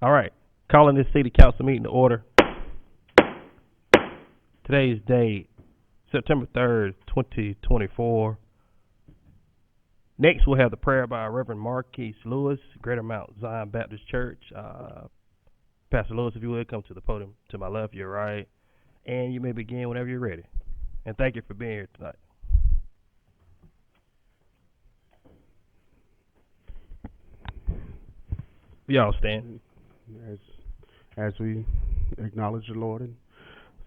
All right. Calling this city council meeting to order. Today's date, September 3rd, 2024. Next, we'll have the prayer by Reverend Marquise Lewis, Greater Mount Zion Baptist Church. Pastor Lewis, if you would, come to the podium to my left, your right. And you may begin whenever you're ready. And thank you for being here tonight. We all stand. As we acknowledge the Lord. And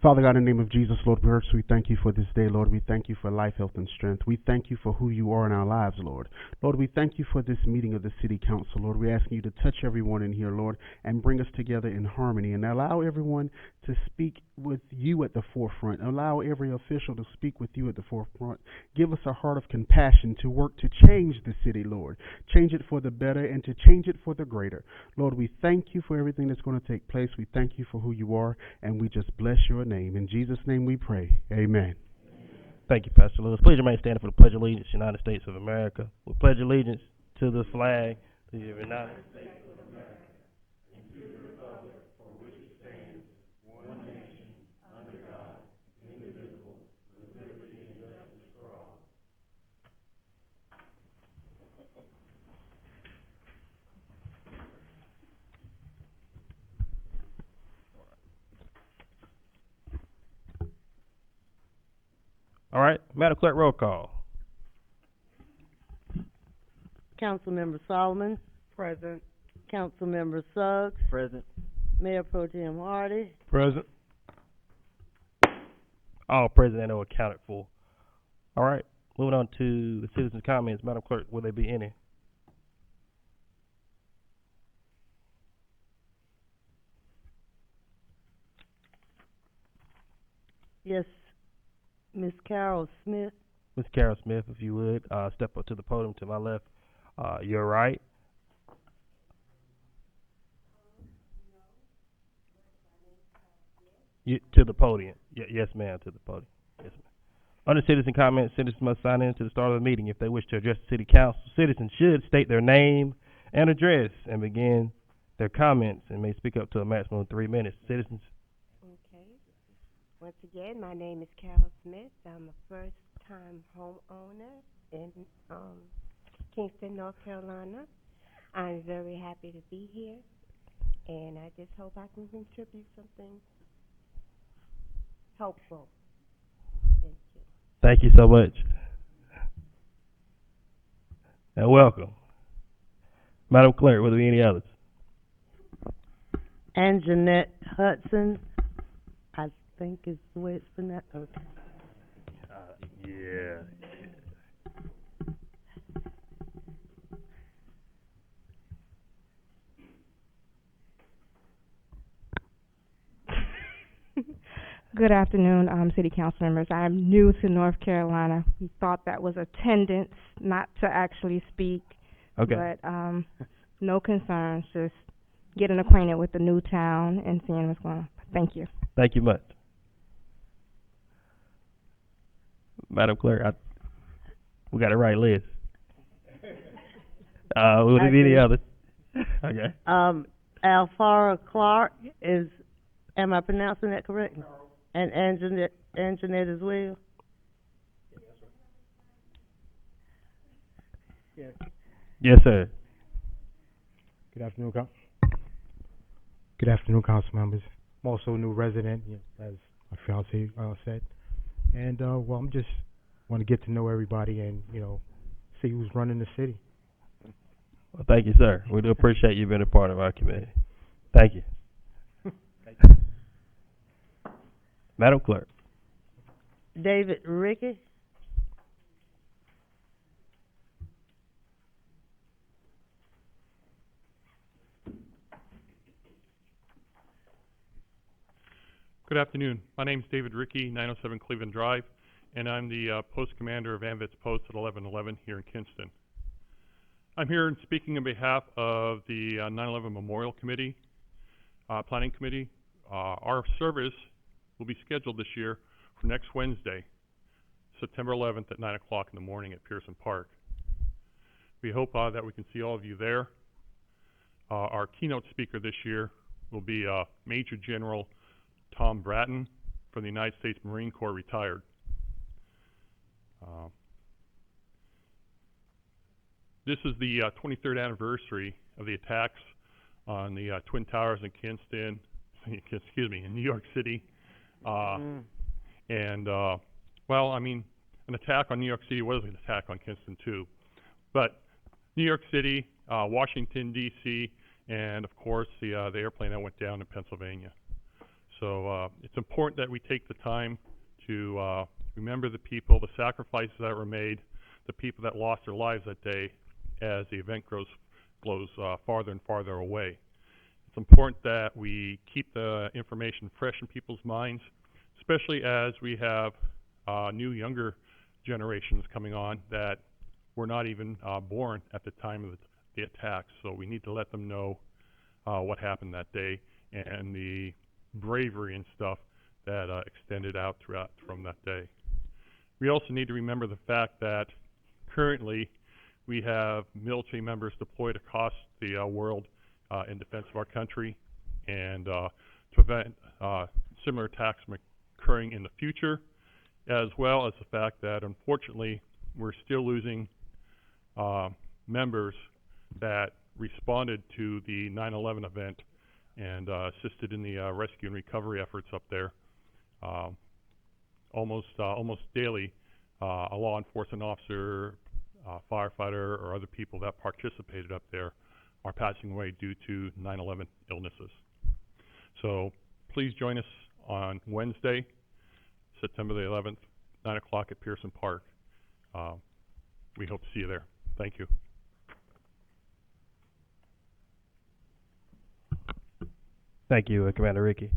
Father God, in the name of Jesus, Lord, we thank you for this day, Lord. We thank you for life, health, and strength. We thank you for who you are in our lives, Lord. Lord, we thank you for this meeting of the City Council, Lord. We're asking you to touch everyone in here, Lord, and bring us together in harmony and allow everyone to speak with you at the forefront. Allow every official to speak with you at the forefront. Give us a heart of compassion to work to change the city, Lord. Change it for the better and to change it for the greater. Lord, we thank you for everything that's going to take place. We thank you for who you are, and we just bless your name. In Jesus' name we pray. Amen. Thank you, Pastor Lewis. Please remain standing for the Pledge of Allegiance to the United States of America. We pledge allegiance to the flag of the United States of America and to the republic for which it stands, one nation, under God, indivisible, with liberty and justice for all. All right, Madam Clerk, roll call. Councilmember Solomon. Present. Councilmember Suggs. Present. Mayor Pro Tem Hardy. Present. All present and accounted for. All right, moving on to the citizens' comments. Madam Clerk, will there be any? Yes, Miss Carol Smith. Ms. Carol Smith, if you would, step up to the podium to my left, your right. To the podium. Yes, ma'am, to the podium. Yes, ma'am. Under citizen comments, citizens must sign in to the start of the meeting. If they wish to address the city council, citizens should state their name and address and begin their comments and may speak up to a maximum of 3 minutes. Citizens. Okay. Once again, my name is Carol Smith. I'm a first-time homeowner in Kinston, North Carolina. I'm very happy to be here, and I just hope I can contribute something helpful. Thank you. Thank you so much. And welcome. Madam Clerk, will there be any others? And Jeanette Hudson. I think is the way it's pronounced. Okay. Yeah. Good afternoon, City Council members. I'm new to North Carolina. We thought that was attendance, not to actually speak. Okay. But no concerns, just getting acquainted with the new town and seeing what's going on. Thank you. Thank you much. Madam Clerk, we got the right list. Will there be any others? Okay. Alfara Clark is, am I pronouncing that correct? No. And Jeanette as well? Yes. Yes, sir. Good afternoon, council members. I'm also a new resident, as my fiance said. And, well, I'm just want to get to know everybody and, see who's running the city. Well, thank you, sir. We do appreciate you being a part of our community. Thank you. Madam Clerk. David Rickey. Good afternoon. My name is David Rickey, 907 Cleveland Drive, and I'm the post commander of AMVET's post at 1111 here in Kinston. I'm here speaking on behalf of the 9/11 Memorial Committee, Planning Committee. Our service will be scheduled this year for next Wednesday, September 11th at 9 o'clock in the morning at Pearson Park. We hope that we can see all of you there. Our keynote speaker this year will be Major General Tom Bratton from the United States Marine Corps, retired. This is the 23rd anniversary of the attacks on the Twin Towers in Kinston, excuse me, in New York City. And, well, I mean, an attack on New York City was an attack on Kinston too. But New York City, Washington, D.C., and of course the airplane that went down in Pennsylvania. So it's important that we take the time to remember the people, the sacrifices that were made, the people that lost their lives that day as the event grows farther and farther away. It's important that we keep the information fresh in people's minds, especially as we have new younger generations coming on that were not even born at the time of the attacks. So we need to let them know what happened that day and the bravery and stuff that extended out throughout from that day. We also need to remember the fact that currently we have military members deployed across the world in defense of our country, and to prevent similar attacks from occurring in the future, as well as the fact that unfortunately we're still losing members that responded to the 9/11 event and assisted in the rescue and recovery efforts up there. Almost daily, a law enforcement officer, firefighter, or other people that participated up there are passing away due to 9/11 illnesses. So please join us on Wednesday, September the 11th, 9 o'clock at Pearson Park. We hope to see you there. Thank you. Thank you, Commander Ricky.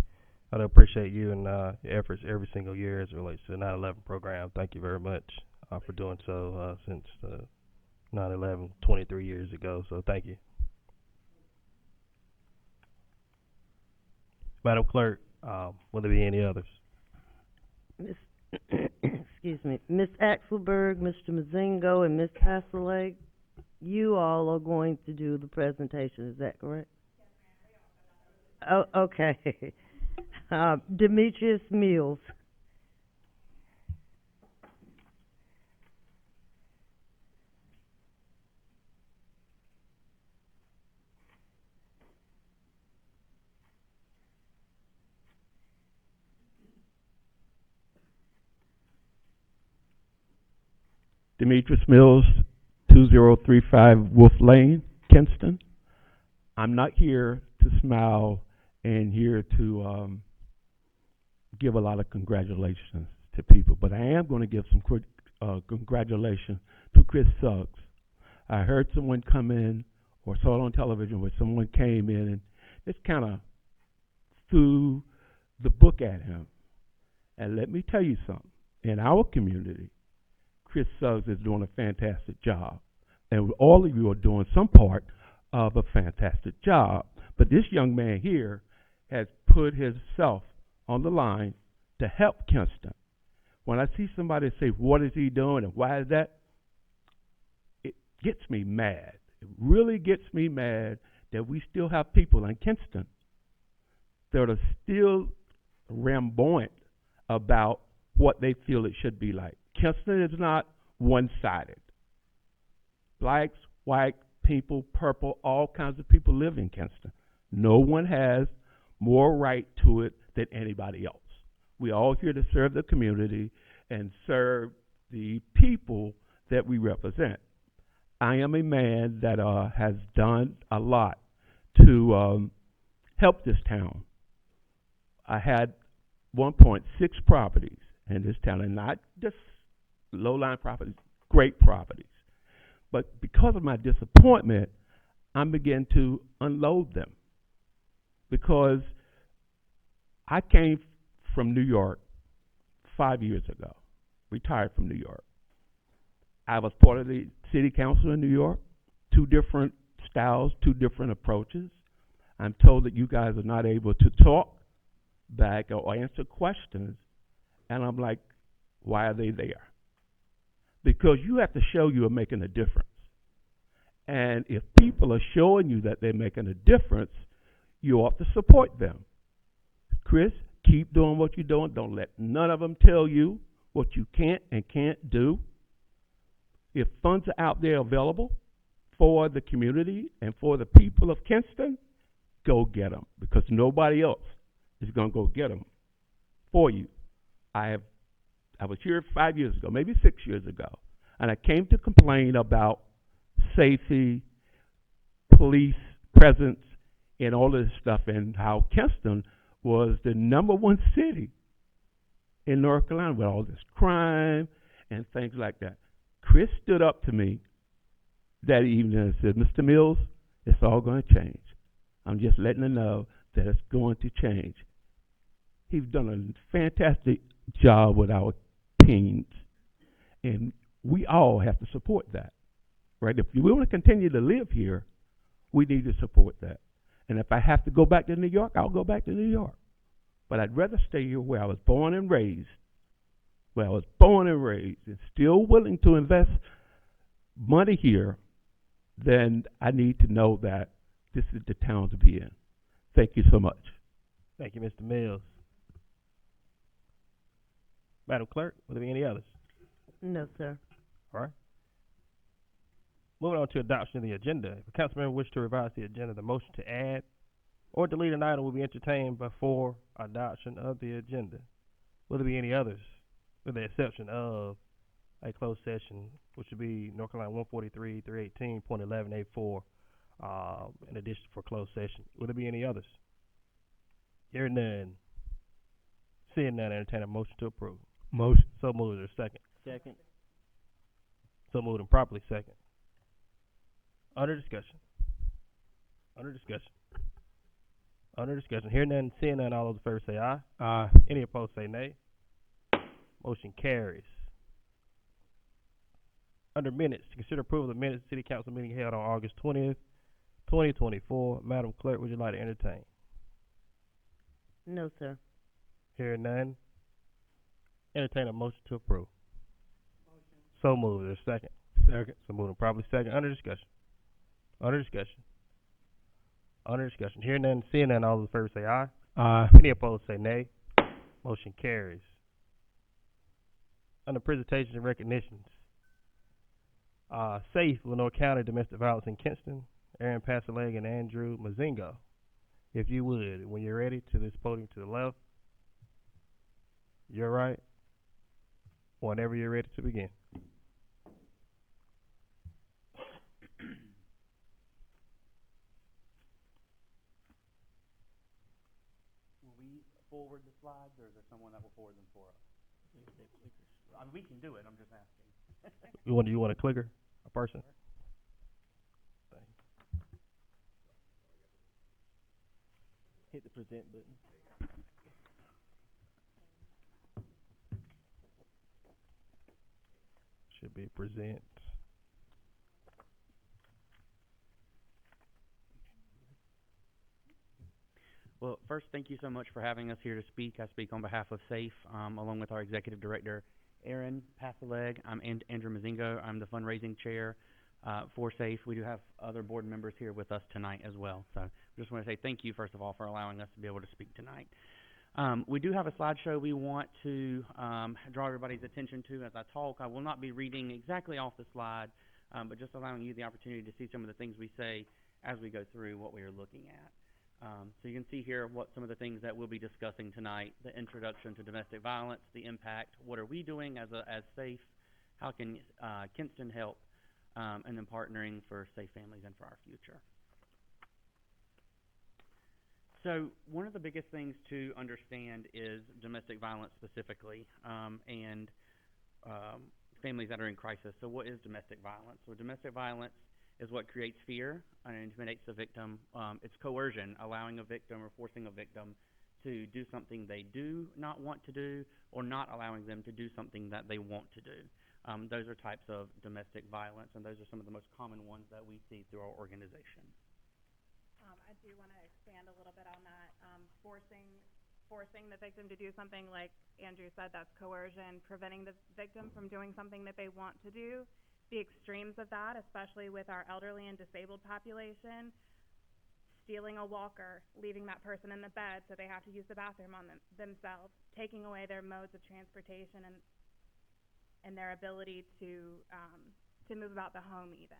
I appreciate you and your efforts every single year as it relates to the 9/11 program. Thank you very much for doing so since 9/11, 23 years ago. So thank you. Madam Clerk, will there be any others? Excuse me, Ms. Axelberg, Mr. Mazingo, and Ms. Hasselake, you all are going to do the presentation, is that correct? Oh, okay. Demetrius Mills. Demetrius Mills, 2035 Wolf Lane, Kinston. I'm not here to smile and here to give a lot of congratulations to people, but I am going to give some congratulations to Chris Suggs. I heard someone come in or saw it on television where someone came in and just kind of threw the book at him. And let me tell you something. In our community, Chris Suggs is doing a fantastic job. And all of you are doing some part of a fantastic job. But this young man here has put himself on the line to help Kinston. When I see somebody say, what is he doing and why is that? It gets me mad. It really gets me mad that we still have people in Kinston that are still ramboyant about what they feel it should be like. Kinston is not one-sided. Blacks, white, people, purple, all kinds of people live in Kinston. No one has more right to it than anybody else. We're all here to serve the community and serve the people that we represent. I am a man that has done a lot to help this town. I had 1.6 properties in this town, and not just low-line properties, great properties. But because of my disappointment, I began to unload them because I came from New York 5 years ago, retired from New York. I was part of the city council in New York, 2 different styles, 2 different approaches. I'm told that you guys are not able to talk back or answer questions, and I'm like, why are they there? Because you have to show you are making a difference. And if people are showing you that they're making a difference, you ought to support them. Chris, keep doing what you're doing. Don't let none of them tell you what you can't and can't do. If funds are out there available for the community and for the people of Kinston, go get them, because nobody else is going to go get them for you. I was here 5 years ago, maybe 6 years ago, and I came to complain about safety, police presence, and all of this stuff, and how Kinston was the #1 city in North Carolina with all this crime and things like that. Chris stood up to me that evening and said, Mr. Mills, it's all going to change. I'm just letting you know that it's going to change. He's done a fantastic job with our teens, and we all have to support that, right? If we want to continue to live here, we need to support that. And if I have to go back to New York, I'll go back to New York. But I'd rather stay here where I was born and raised, and still willing to invest money here, then I need to know that this is the town to be in. Thank you so much. Thank you, Mr. Mills. Madam Clerk, will there be any others? No, sir. All right. Moving on to adoption of the agenda. If a council member wishes to revise the agenda, the motion to add or delete an item will be entertained before adoption of the agenda. Will there be any others, with the exception of a closed session, which would be North Carolina 143-318.11A4, in addition for closed session? Will there be any others? Hearing none. Seeing none, entertain a motion to approve. Motion. So moved. Is there a second? Second. So moved and properly second. Under discussion. Under discussion. Under discussion. Hearing none, seeing none, all those in favor say aye. Aye. Any opposed say nay. Motion carries. Under minutes, to consider approval of the minutes of the City Council meeting held on August 20th, 2024. Madam Clerk, would you like to entertain? No, sir. Hearing none, entertain a motion to approve. Motion. So moved. There's a second. Second. So moved and probably second. Under discussion. Under discussion. Under discussion. Hearing none, seeing none, all those in favor say aye. Aye. Any opposed say nay. Motion carries. Under presentations and recognitions, S.A.F.E, Lenore County Domestic Violence in Kinston, Aaron Passaleg and Andrew Mazingo. If you would, when you're ready, to this podium to the left, you're right, whenever you're ready to begin. Will we forward the slides, or is there someone that will forward them for us? I mean, we can do it, I'm just asking. You want a clicker, a person? Hit the present button. Should be present. Well, first, thank you so much for having us here to speak. I speak on behalf of S.A.F.E, along with our executive director, Aaron Passaleg. I'm Andrew Mazingo. I'm the fundraising chair for S.A.F.E. We do have other board members here with us tonight as well. So I just want to say thank you, first of all, for allowing us to be able to speak tonight. We do have a slideshow we want to draw everybody's attention to as I talk. I will not be reading exactly off the slide, but just allowing you the opportunity to see some of the things we say as we go through what we are looking at. So you can see here what some of the things that we'll be discussing tonight: the introduction to domestic violence, the impact, what are we doing as S.A.F.E, how can Kinston help, and then partnering for safe families and for our future. So one of the biggest things to understand is domestic violence specifically, and families that are in crisis. So what is domestic violence? So domestic violence is what creates fear and intimidates the victim. It's coercion, allowing a victim or forcing a victim to do something they do not want to do, or not allowing them to do something that they want to do. Those are types of domestic violence, and those are some of the most common ones that we see through our organization. I do want to expand a little bit on that. Forcing the victim to do something, like Andrew said, that's coercion. Preventing the victim from doing something that they want to do the extremes of that, especially with our elderly and disabled population, stealing a walker, leaving that person in the bed so they have to use the bathroom on themselves, taking away their modes of transportation and their ability to move about the home even.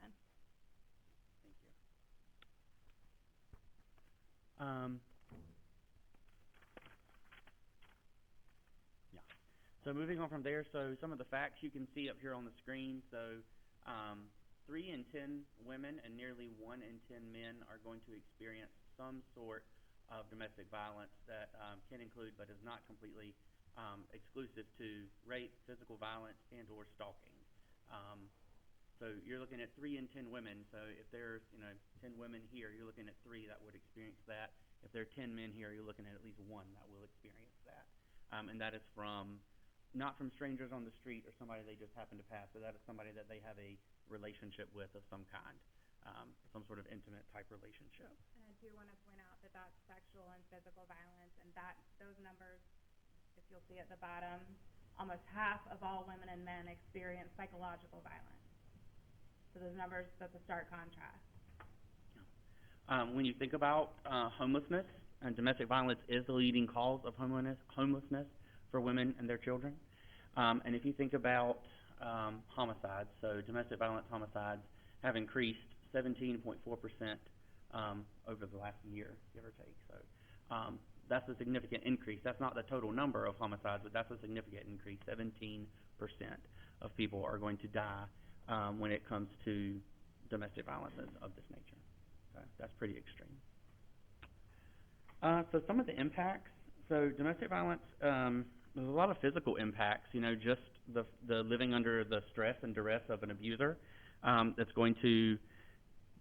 Yeah. So moving on from there, so some of the facts you can see up here on the screen. So 3 in 10 women and nearly 1 in 10 men are going to experience some sort of domestic violence that can include, but is not completely exclusive to rape, physical violence, and or stalking. So you're looking at 3 in 10 women. So if there's 10 women here, you're looking at 3 that would experience that. If there are 10 men here, you're looking at least 1 that will experience that. And that is not from strangers on the street or somebody they just happen to pass, but that is somebody that they have a relationship with of some kind, some sort of intimate type relationship. And I do want to point out that that's sexual and physical violence, and that those numbers, if you'll see at the bottom, almost half of all women and men experience psychological violence. So those numbers, that's a stark contrast. When you think about homelessness, and domestic violence is the leading cause of homelessness for women and their children. And if you think about homicides, so domestic violence homicides have increased 17.4% over the last year, give or take. So that's a significant increase. That's not the total number of homicides, but that's a significant increase. 17% of people are going to die when it comes to domestic violence of this nature. Okay? That's pretty extreme. So some of the impacts. So domestic violence, there's a lot of physical impacts, just the living under the stress and duress of an abuser that's going to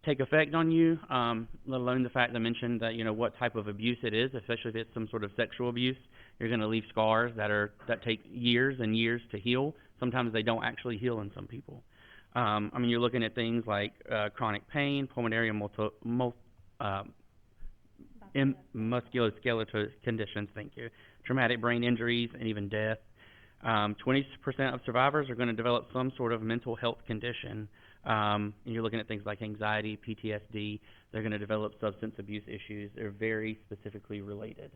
take effect on you, let alone the fact I mentioned that, what type of abuse it is, especially if it's some sort of sexual abuse. You're going to leave scars that take years and years to heal. Sometimes they don't actually heal in some people. You're looking at things like chronic pain, pulmonary and musculoskeletal conditions, traumatic brain injuries, and even death. 20% of survivors are going to develop some sort of mental health condition. And you're looking at things like anxiety, PTSD. They're going to develop substance abuse issues. They're very specifically related.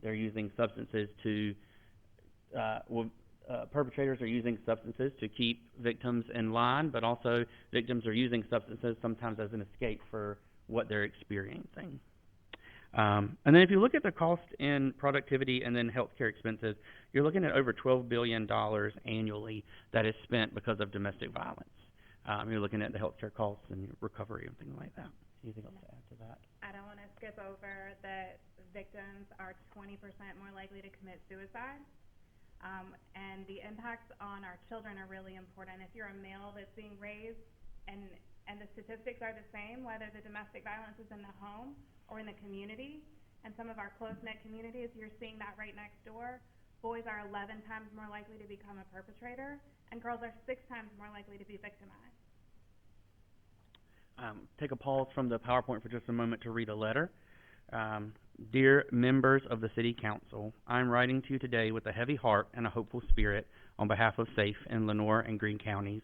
They're using substances to, perpetrators are using substances to keep victims in line, but also victims are using substances sometimes as an escape for what they're experiencing. And then if you look at the cost in productivity and then healthcare expenses, you're looking at over $12 billion annually that is spent because of domestic violence. You're looking at the healthcare costs and recovery and things like that. Anything else to add to that? I don't want to skip over that victims are 20% more likely to commit suicide. And the impacts on our children are really important. If you're a male that's being raised and the statistics are the same, whether the domestic violence is in the home or in the community, and some of our close-knit communities, you're seeing that right next door. Boys are 11 times more likely to become a perpetrator, and girls are 6 times more likely to be victimized. Take a pause from the PowerPoint for just a moment to read a letter. Dear members of the City Council, I'm writing to you today with a heavy heart and a hopeful spirit on behalf of S.A.F.E in Lenoir and Greene counties.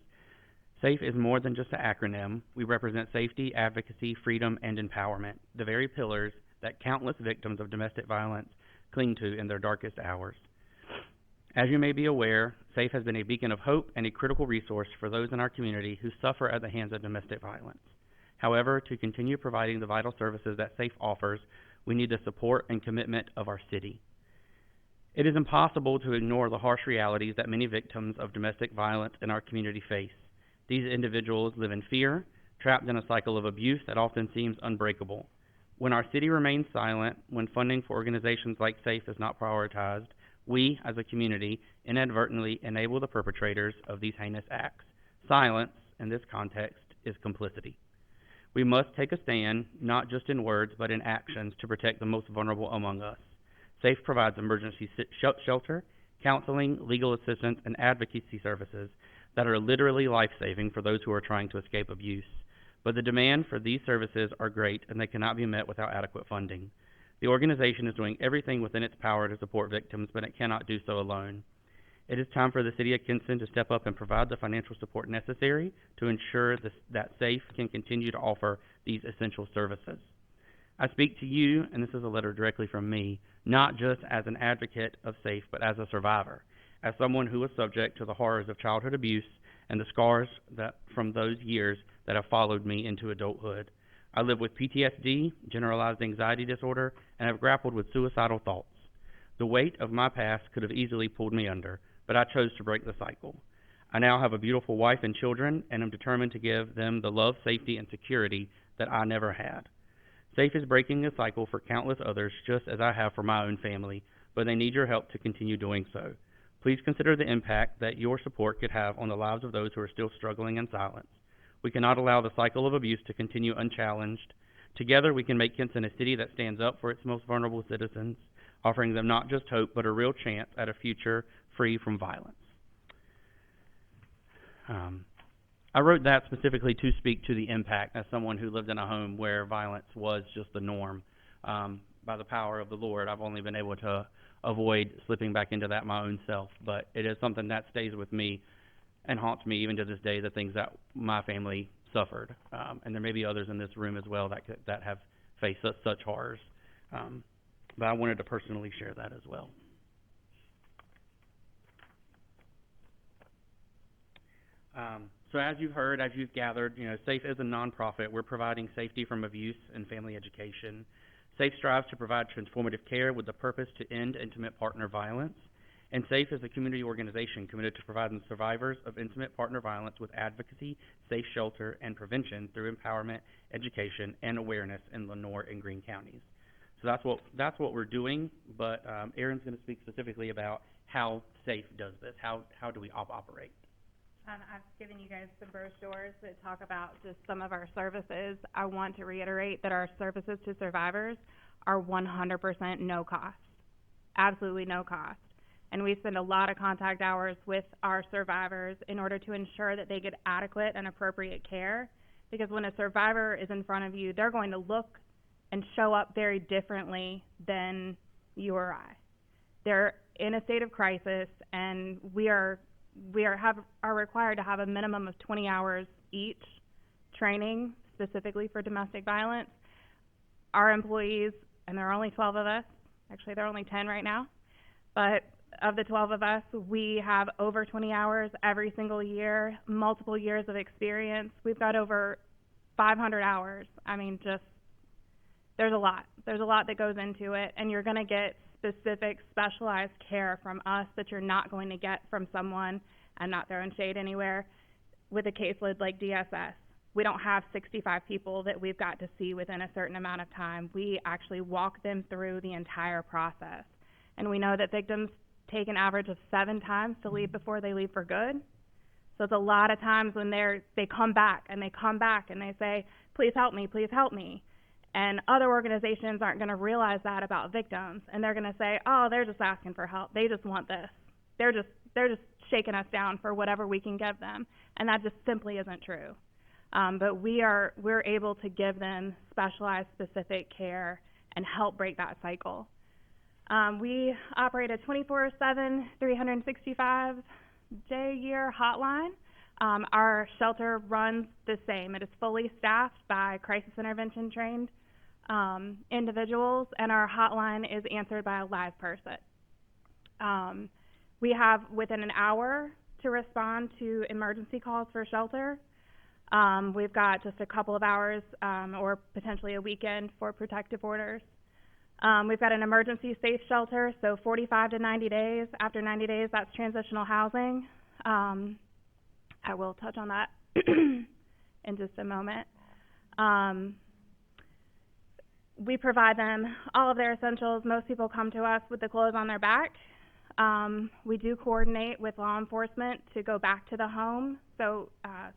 S.A.F.E is more than just an acronym. We represent safety, advocacy, freedom, and empowerment, the very pillars that countless victims of domestic violence cling to in their darkest hours. As you may be aware, S.A.F E has been a beacon of hope and a critical resource for those in our community who suffer at the hands of domestic violence. However, to continue providing the vital services that S.A.F E offers, we need the support and commitment of our city. It is impossible to ignore the harsh realities that many victims of domestic violence in our community face. These individuals live in fear, trapped in a cycle of abuse that often seems unbreakable. When our city remains silent, when funding for organizations like S.A.F E is not prioritized, we, as a community, inadvertently enable the perpetrators of these heinous acts. Silence, in this context, is complicity. We must take a stand, not just in words, but in actions, to protect the most vulnerable among us. S.A.F E provides emergency shelter, counseling, legal assistance, and advocacy services that are literally life-saving for those who are trying to escape abuse. But the demand for these services are great, and they cannot be met without adequate funding. The organization is doing everything within its power to support victims, but it cannot do so alone. It is time for the City of Kinston to step up and provide the financial support necessary to ensure that S.A.F.E can continue to offer these essential services. I speak to you, and this is a letter directly from me, not just as an advocate of S.A.F.E, but as a survivor, as someone who was subject to the horrors of childhood abuse and the scars from those years that have followed me into adulthood. I live with PTSD, generalized anxiety disorder, and have grappled with suicidal thoughts. The weight of my past could have easily pulled me under, but I chose to break the cycle. I now have a beautiful wife and children, and am determined to give them the love, safety, and security that I never had. S.A.F.E is breaking the cycle for countless others, just as I have for my own family, but they need your help to continue doing so. Please consider the impact that your support could have on the lives of those who are still struggling in silence. We cannot allow the cycle of abuse to continue unchallenged. Together, we can make Kinston a city that stands up for its most vulnerable citizens, offering them not just hope, but a real chance at a future free from violence. I wrote that specifically to speak to the impact as someone who lived in a home where violence was just the norm. By the power of the Lord, I've only been able to avoid slipping back into that my own self, but it is something that stays with me and haunts me even to this day, the things that my family suffered. And there may be others in this room as well that have faced such horrors. But I wanted to personally share that as well. So as you've heard, as you've gathered, S.A.F.E is a nonprofit. We're providing safety from abuse and family education. S.A.F.E strives to provide transformative care with the purpose to end intimate partner violence. And S.A.F.E is a community organization committed to providing survivors of intimate partner violence with advocacy, safe shelter, and prevention through empowerment, education, and awareness in Lenoir and Greene counties. So that's what we're doing, but Aaron's going to speak specifically about how S.A.F.E does this. How do we operate? I've given you guys some brochures that talk about just some of our services. I want to reiterate that our services to survivors are 100% no cost, absolutely no cost. And we spend a lot of contact hours with our survivors in order to ensure that they get adequate and appropriate care. Because when a survivor is in front of you, they're going to look and show up very differently than you or I. They're in a state of crisis, and we are required to have a minimum of 20 hours each training specifically for domestic violence. Our employees, and there are only 12 of us, actually there are only 10 right now, but of the 12 of us, we have over 20 hours every single year, multiple years of experience. We've got over 500 hours. I mean, just, there's a lot. There's a lot that goes into it, and you're going to get specific, specialized care from us that you're not going to get from someone, I'm not throwing shade anywhere, with a caseload like DSS. We don't have 65 people that we've got to see within a certain amount of time. We actually walk them through the entire process. And we know that victims take an average of 7 times to leave before they leave for good. So it's a lot of times when they come back and they say, please help me, please help me. And other organizations aren't going to realize that about victims, and they're going to say, oh, they're just asking for help. They just want this. They're just shaking us down for whatever we can give them, and that just simply isn't true. But we're able to give them specialized, specific care and help break that cycle. We operate a 24/7, 365-day-a-year hotline. Our shelter runs the same. It is fully staffed by crisis intervention trained individuals, and our hotline is answered by a live person. We have within an hour to respond to emergency calls for shelter. We've got just a couple of hours or potentially a weekend for protective orders. We've got an emergency safe shelter, so 45 to 90 days. After 90 days, that's transitional housing. I will touch on that in just a moment. We provide them all of their essentials. Most people come to us with the clothes on their back. We do coordinate with law enforcement to go back to the home so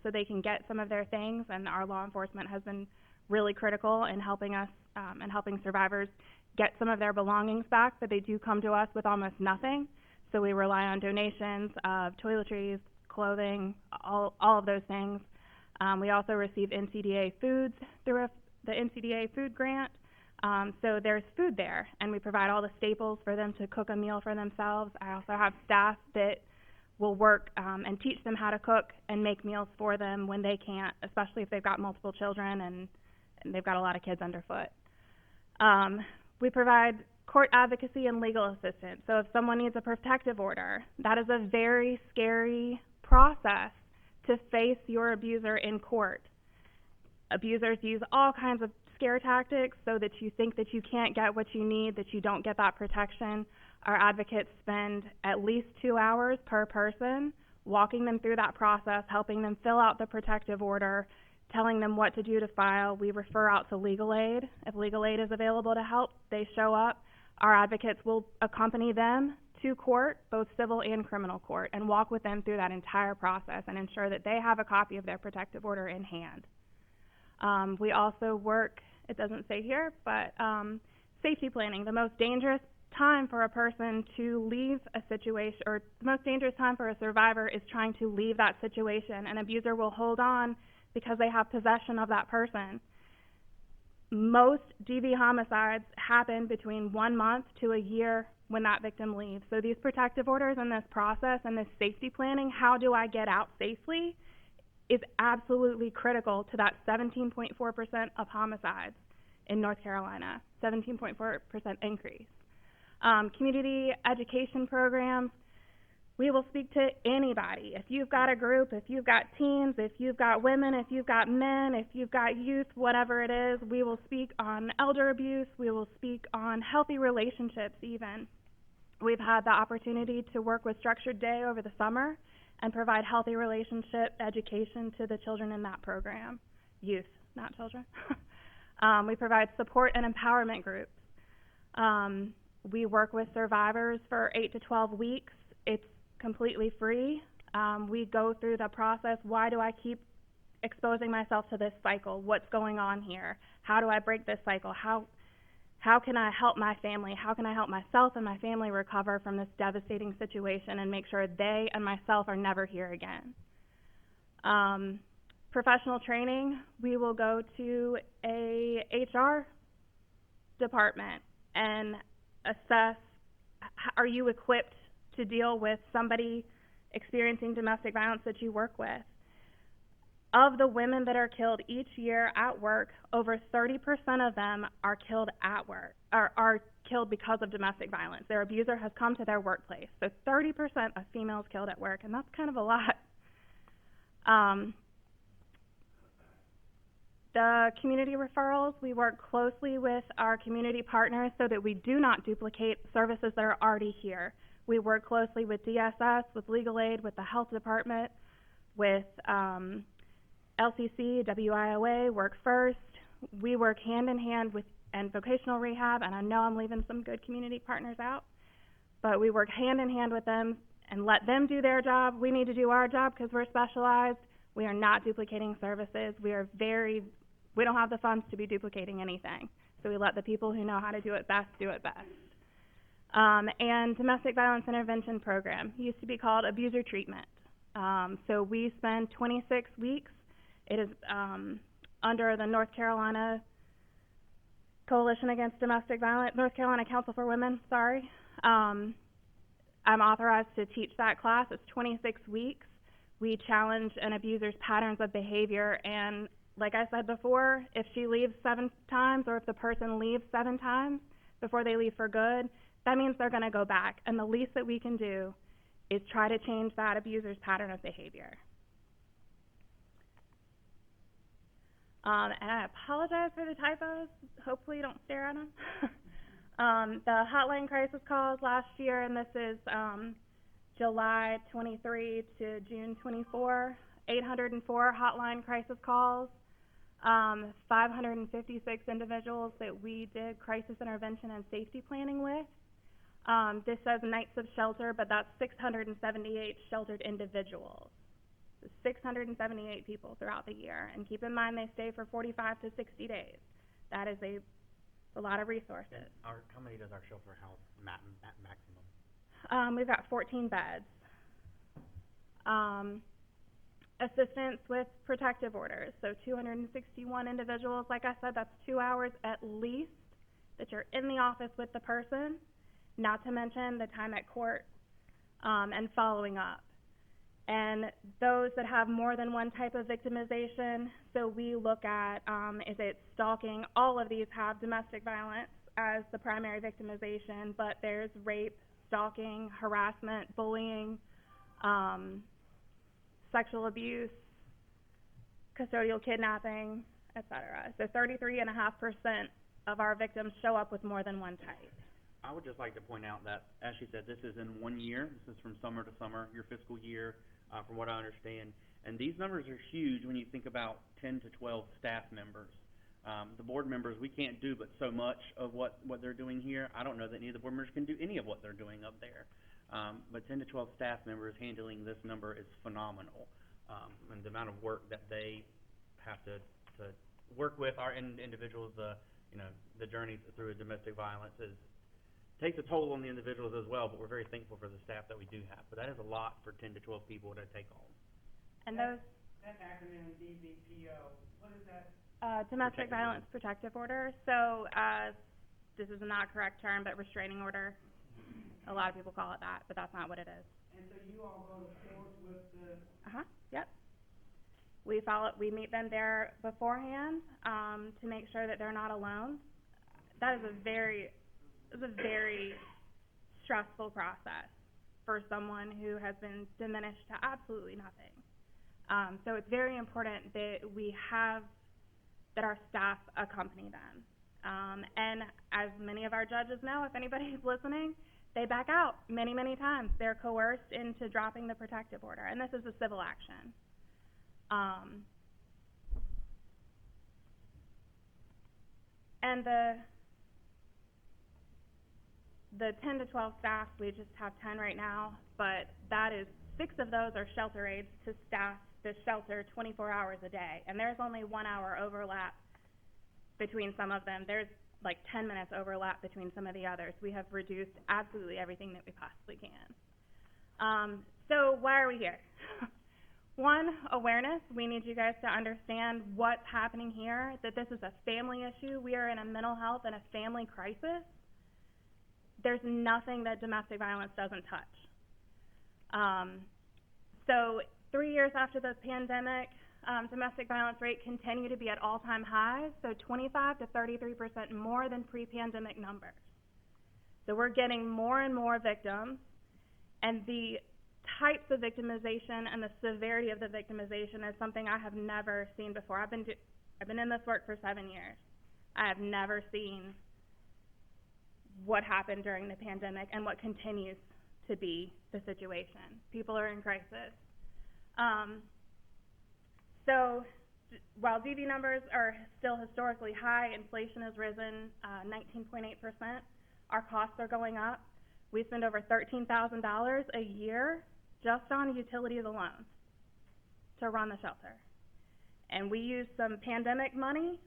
they can get some of their things, and our law enforcement has been really critical in helping us and helping survivors get some of their belongings back, but they do come to us with almost nothing. So we rely on donations of toiletries, clothing, all of those things. We also receive NCDA foods through the NCDA food grant. So there's food there, and we provide all the staples for them to cook a meal for themselves. I also have staff that We'll work and teach them how to cook and make meals for them when they can't, especially if they've got multiple children and they've got a lot of kids underfoot. We provide court advocacy and legal assistance. So if someone needs a protective order, that is a very scary process to face your abuser in court. Abusers use all kinds of scare tactics so that you think that you can't get what you need, that you don't get that protection. Our advocates spend at least 2 hours per person walking them through that process, helping them fill out the protective order, telling them what to do to file. We refer out to legal aid. If legal aid is available to help, they show up. Our advocates will accompany them to court, both civil and criminal court, and walk with them through that entire process and ensure that they have a copy of their protective order in hand. We also work, it doesn't say here, but safety planning. The most dangerous time for a person to leave a situation, or the most dangerous time for a survivor is trying to leave that situation. An abuser will hold on because they have possession of that person. Most DV homicides happen between 1 month to a year when that victim leaves. So these protective orders and this process and this safety planning, how do I get out safely, is absolutely critical to that 17.4% of homicides in North Carolina, 17.4% increase. Community education programs, we will speak to anybody. If you've got a group, if you've got teens, if you've got women, if you've got men, if you've got youth, whatever it is, we will speak on elder abuse, we will speak on healthy relationships even. We've had the opportunity to work with Structured Day over the summer and provide healthy relationship education to the children in that program. Youth, not children. We provide support and empowerment groups. We work with survivors for 8 to 12 weeks. It's completely free. We go through the process. Why do I keep exposing myself to this cycle? What's going on here? How do I break this cycle? How can I help my family? How can I help myself and my family recover from this devastating situation and make sure they and myself are never here again? Professional training, we will go to a HR department and assess, are you equipped to deal with somebody experiencing domestic violence that you work with? Of the women that are killed each year at work, over 30% of them are killed at work, or are killed because of domestic violence. Their abuser has come to their workplace. So 30% of females killed at work, and that's kind of a lot. The community referrals, we work closely with our community partners so that we do not duplicate services that are already here. We work closely with DSS, with legal aid, with the health department, with LCC, WIOA, Work First. We work hand in hand with and vocational rehab, and I know I'm leaving some good community partners out, but we work hand in hand with them and let them do their job. We need to do our job because we're specialized. We are not duplicating services. We don't have the funds to be duplicating anything. So we let the people who know how to do it best do it best. And domestic violence intervention program used to be called abuser treatment. So we spend 26 weeks. It is under the North Carolina Coalition Against Domestic Violence, North Carolina Council for Women, sorry. I'm authorized to teach that class. It's 26 weeks. We challenge an abuser's patterns of behavior, and like I said before, if she leaves 7 times or if the person leaves 7 times before they leave for good, that means they're going to go back. And the least that we can do is try to change that abuser's pattern of behavior. And I apologize for the typos. Hopefully you don't stare at them. The hotline crisis calls last year, and this is July 23 to June 24, 804 hotline crisis calls. 556 individuals that we did crisis intervention and safety planning with. This says nights of shelter, but that's 678 sheltered individuals. So 678 people throughout the year. And keep in mind they stay for 45 to 60 days. That is a lot of resources. How many does our shelter house maximum? We've got 14 beds. Assistance with protective orders, so 261 individuals. Like I said, that's 2 hours at least that you're in the office with the person, not to mention the time at court and following up. And those that have more than one type of victimization, so we look at, is it stalking? All of these have domestic violence as the primary victimization, but there's rape, stalking, harassment, bullying, sexual abuse, custodial kidnapping, etc. So 33.5% of our victims show up with more than one type. I would just like to point out that, as she said, this is in 1 year. This is from summer to summer, your fiscal year, from what I understand. And these numbers are huge when you think about 10 to 12 staff members. The board members, we can't do but so much of what they're doing here. I don't know that any of the board members can do any of what they're doing up there. But 10 to 12 staff members handling this number is phenomenal. And the amount of work that they have to work with our individuals, the journey through domestic violence takes a toll on the individuals as well, but we're very thankful for the staff that we do have. But that is a lot for 10 to 12 people to take on. And those... That acronym, DVPO, what is that? Domestic Violence Protective Order. So, this is a not correct term, but restraining order. A lot of people call it that, but that's not what it is. And so you all go to court with the... Yep. We meet them there beforehand, to make sure that they're not alone. That is a very stressful process for someone who has been diminished to absolutely nothing. So it's very important that that our staff accompany them. And as many of our judges know, if anybody's listening, they back out many, many times. They're coerced into dropping the protective order, and this is a civil action. And the 10 to 12 staff, we just have 10 right now, but that is 6 of those are shelter aides to staff the shelter 24 hours a day, and there's only 1 hour overlap between some of them. There's like 10 minutes overlap between some of the others. We have reduced absolutely everything that we possibly can. So why are we here? One, awareness. We need you guys to understand what's happening here, that this is a family issue. We are in a mental health and a family crisis. There's nothing that domestic violence doesn't touch. So 3 years after the pandemic, domestic violence rate continue to be at all-time highs, so 25 to 33% more than pre-pandemic numbers. So we're getting more and more victims, and the types of victimization and the severity of the victimization is something I have never seen before. I've been in this work for 7 years. I have never seen what happened during the pandemic and what continues to be the situation. People are in crisis. So while DV numbers are still historically high, inflation has risen 19.8%. Our costs are going up. We spend over $13,000 a year just on utilities alone to run the shelter. And we use some pandemic money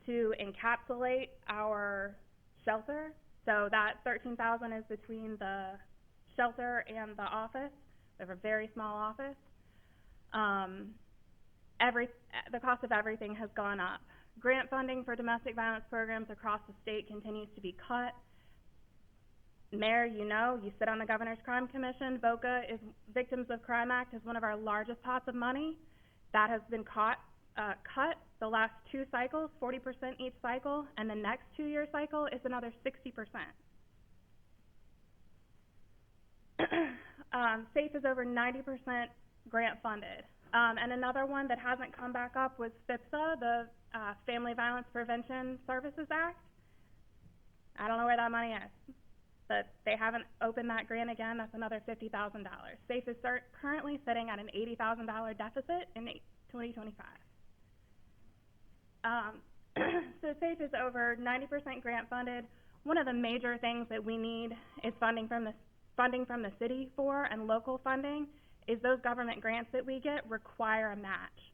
to encapsulate our shelter. So that $13,000 is between the shelter and the office. We have a very small office. The cost of everything has gone up. Grant funding for domestic violence programs across the state continues to be cut. Mayor, you sit on the Governor's Crime Commission. Victims of Crime Act is one of our largest pots of money. That has been cut the last 2 cycles, 40% each cycle, and the next 2-year cycle is another 60%. S.A.F.E is over 90% grant funded. And another one that hasn't come back up was FIPSA, the Family Violence Prevention Services Act. I don't know where that money is, but they haven't opened that grant again. That's another $50,000. S.A.F.E is currently sitting at an $80,000 deficit in 2025. So S.A.F.E is over 90% grant funded. One of the major things that we need is funding from the city and local funding. Is those government grants that we get require a match.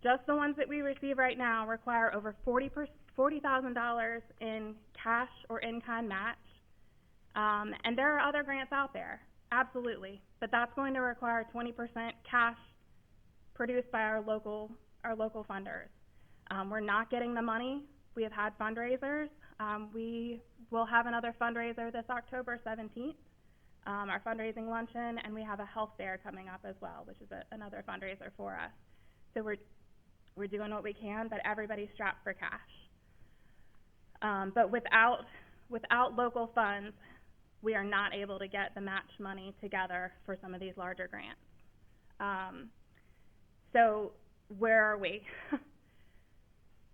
Just the ones that we receive right now require over $40,000 in cash or in-kind match. And there are other grants out there, absolutely, but that's going to require 20% cash produced by our local funders. We're not getting the money. We have had fundraisers. We will have another fundraiser this October 17th. our fundraising luncheon, and we have a health fair coming up as well, which is another fundraiser for us. So we're doing what we can, but everybody's strapped for cash. But without local funds, we are not able to get the match money together for some of these larger grants. So where are we?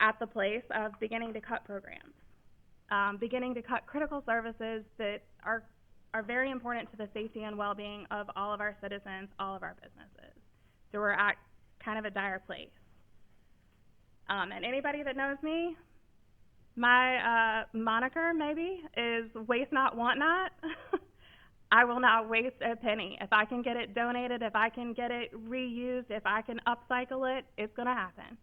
At the place of beginning to cut programs, beginning to cut critical services that are very important to the safety and well-being of all of our citizens, all of our businesses. So we're at kind of a dire place. And anybody that knows me, my moniker maybe is waste not, want not. I will not waste a penny. If I can get it donated, if I can get it reused, if I can upcycle it, it's gonna happen.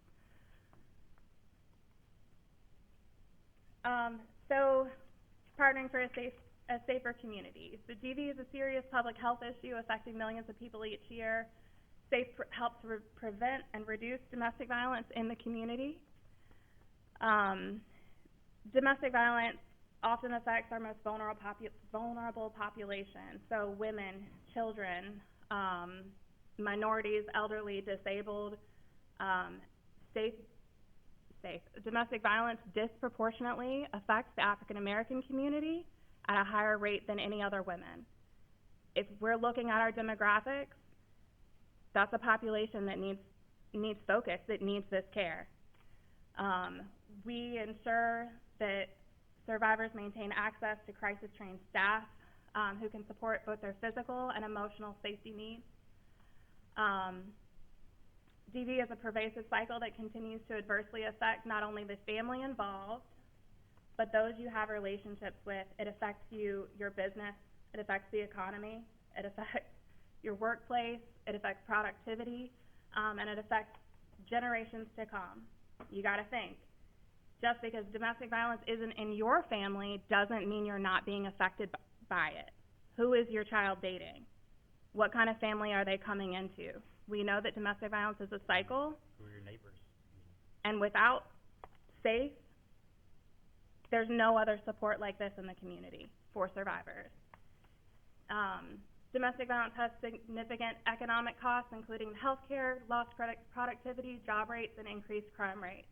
So partnering for a safer community. So DV is a serious public health issue affecting millions of people each year. S.A.F.E helps prevent and reduce domestic violence in the community. Domestic violence often affects our most vulnerable population, so women, children, minorities, elderly, disabled. Domestic violence disproportionately affects the African American community at a higher rate than any other women. If we're looking at our demographics, that's a population that needs focus, that needs this care. We ensure that survivors maintain access to crisis-trained staff who can support both their physical and emotional safety needs. DV is a pervasive cycle that continues to adversely affect not only the family involved, but those you have relationships with. It affects you, your business, it affects the economy, it affects your workplace, it affects productivity, and it affects generations to come. You gotta think. Just because domestic violence isn't in your family doesn't mean you're not being affected by it. Who is your child dating? What kind of family are they coming into? We know that domestic violence is a cycle. Who are your neighbors? And without S.A.F.E, there's no other support like this in the community for survivors. Domestic violence has significant economic costs, including healthcare, lost productivity, job rates, and increased crime rates.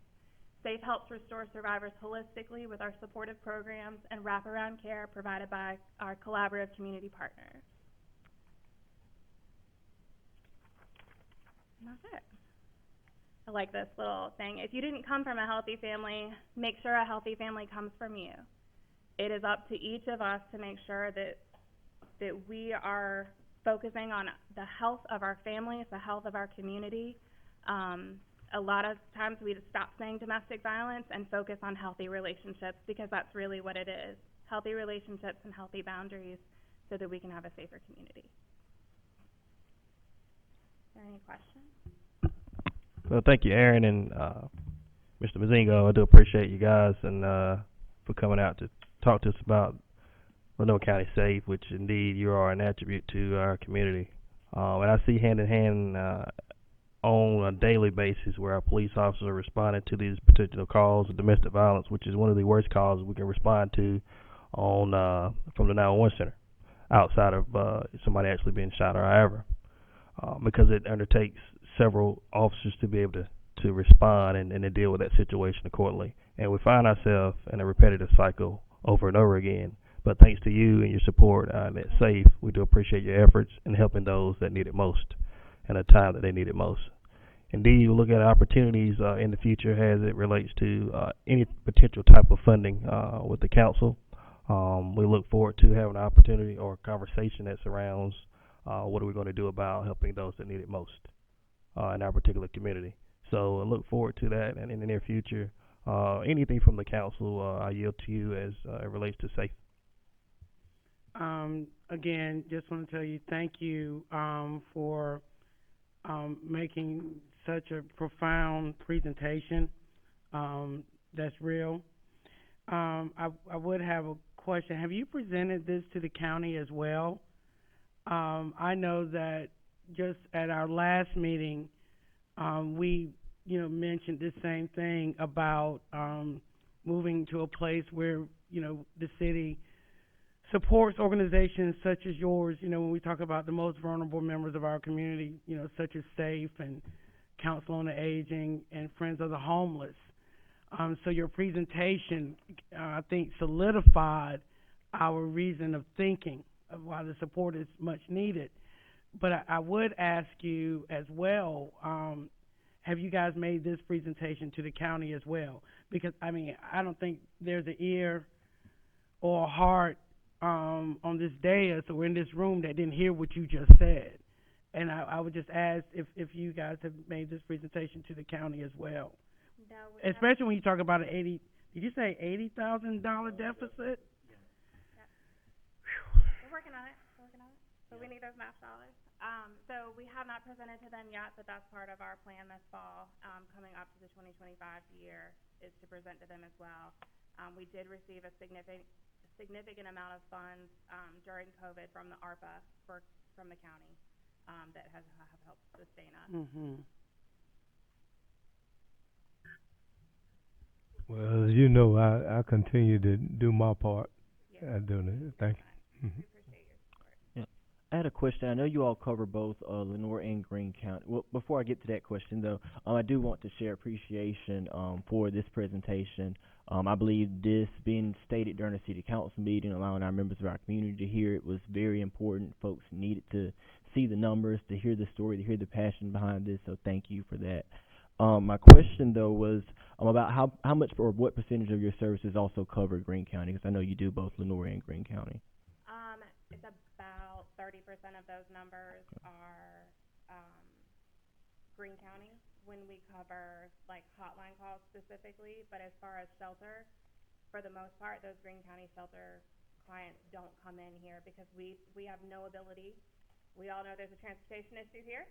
S.A.F.E helps restore survivors holistically with our supportive programs and wraparound care provided by our collaborative community partners. And that's it. I like this little thing. If you didn't come from a healthy family, make sure a healthy family comes from you. It is up to each of us to make sure that we are focusing on the health of our families, the health of our community. A lot of times we just stop saying domestic violence and focus on healthy relationships, because that's really what it is. Healthy relationships and healthy boundaries so that we can have a safer community. Is there any questions? Well, thank you, Aaron and Mr. Mazingo. I do appreciate you guys and for coming out to talk to us about Monroe County S.A.F.E, which indeed you are an attribute to our community. And I see hand in hand on a daily basis where our police officers are responding to these particular calls of domestic violence, which is one of the worst calls we can respond to on from the 911 center, outside of somebody actually being shot or however, because it undertakes several officers to be able to respond and to deal with that situation accordingly. And we find ourselves in a repetitive cycle over and over again. But thanks to you and your support at S.A.F.E, we do appreciate your efforts in helping those that need it most and a time that they need it most. Indeed, we look at opportunities in the future as it relates to any potential type of funding with the council. We look forward to having an opportunity or a conversation that surrounds what are we going to do about helping those that need it most in our particular community. So I look forward to that, and in the near future, anything from the council, I yield to you as it relates to S.A.F.E. Again, just want to tell you thank you for making such a profound presentation. That's real. I would have a question. Have you presented this to the county as well? I know that just at our last meeting, we mentioned the same thing about moving to a place where the city supports organizations such as yours, you know, when we talk about the most vulnerable members of our community, you know, such as S.A.F.E and Council on the Aging and Friends of the Homeless. So your presentation, I think, solidified our reason of thinking of why the support is much needed. But I would ask you as well, have you guys made this presentation to the county as well? Because, I mean, I don't think there's an ear or a heart on this dais or in this room that didn't hear what you just said. And I would just ask if you guys have made this presentation to the county as well. No, Especially when you talk about an did you say $80,000 deficit? Yep. We're working on it, but we need those match dollars. So we have not presented to them yet, but that's part of our plan this fall, coming up to the 2025 year, is to present to them as well. We did receive a significant amount of funds during COVID from the ARPA from the county that have helped sustain us. Mm-hmm. Well, as you know, I continue to do my part. Yes. I do it. Thank you. We appreciate your support. I had a question. I know you all cover both Lenoir and Greene County. Well, before I get to that question, though, I do want to share appreciation for this presentation. I believe this being stated during a city council meeting, allowing our members of our community to hear it, was very important. Folks needed to see the numbers, to hear the story, to hear the passion behind this, so thank you for that. My question, though, was about how much or what percentage of your services also cover Greene County, because I know you do both Lenoir and Greene County. It's about 30% of those numbers are Greene County when we cover like hotline calls specifically, but as far as shelter, for the most part, those Greene County shelter clients don't come in here because we have no ability. We all know there's a transportation issue here.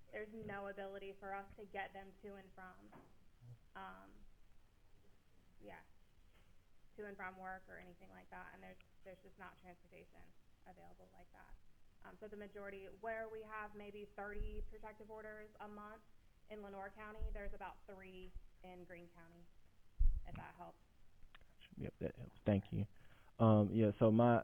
There's no ability for us to get them to and from, to and from work or anything like that, and there's just not transportation available like that. So the majority, where we have maybe 30 protective orders a month in Lenoir County, there's about 3 in Greene County, if that helps. Yep, that helps. Thank you. So my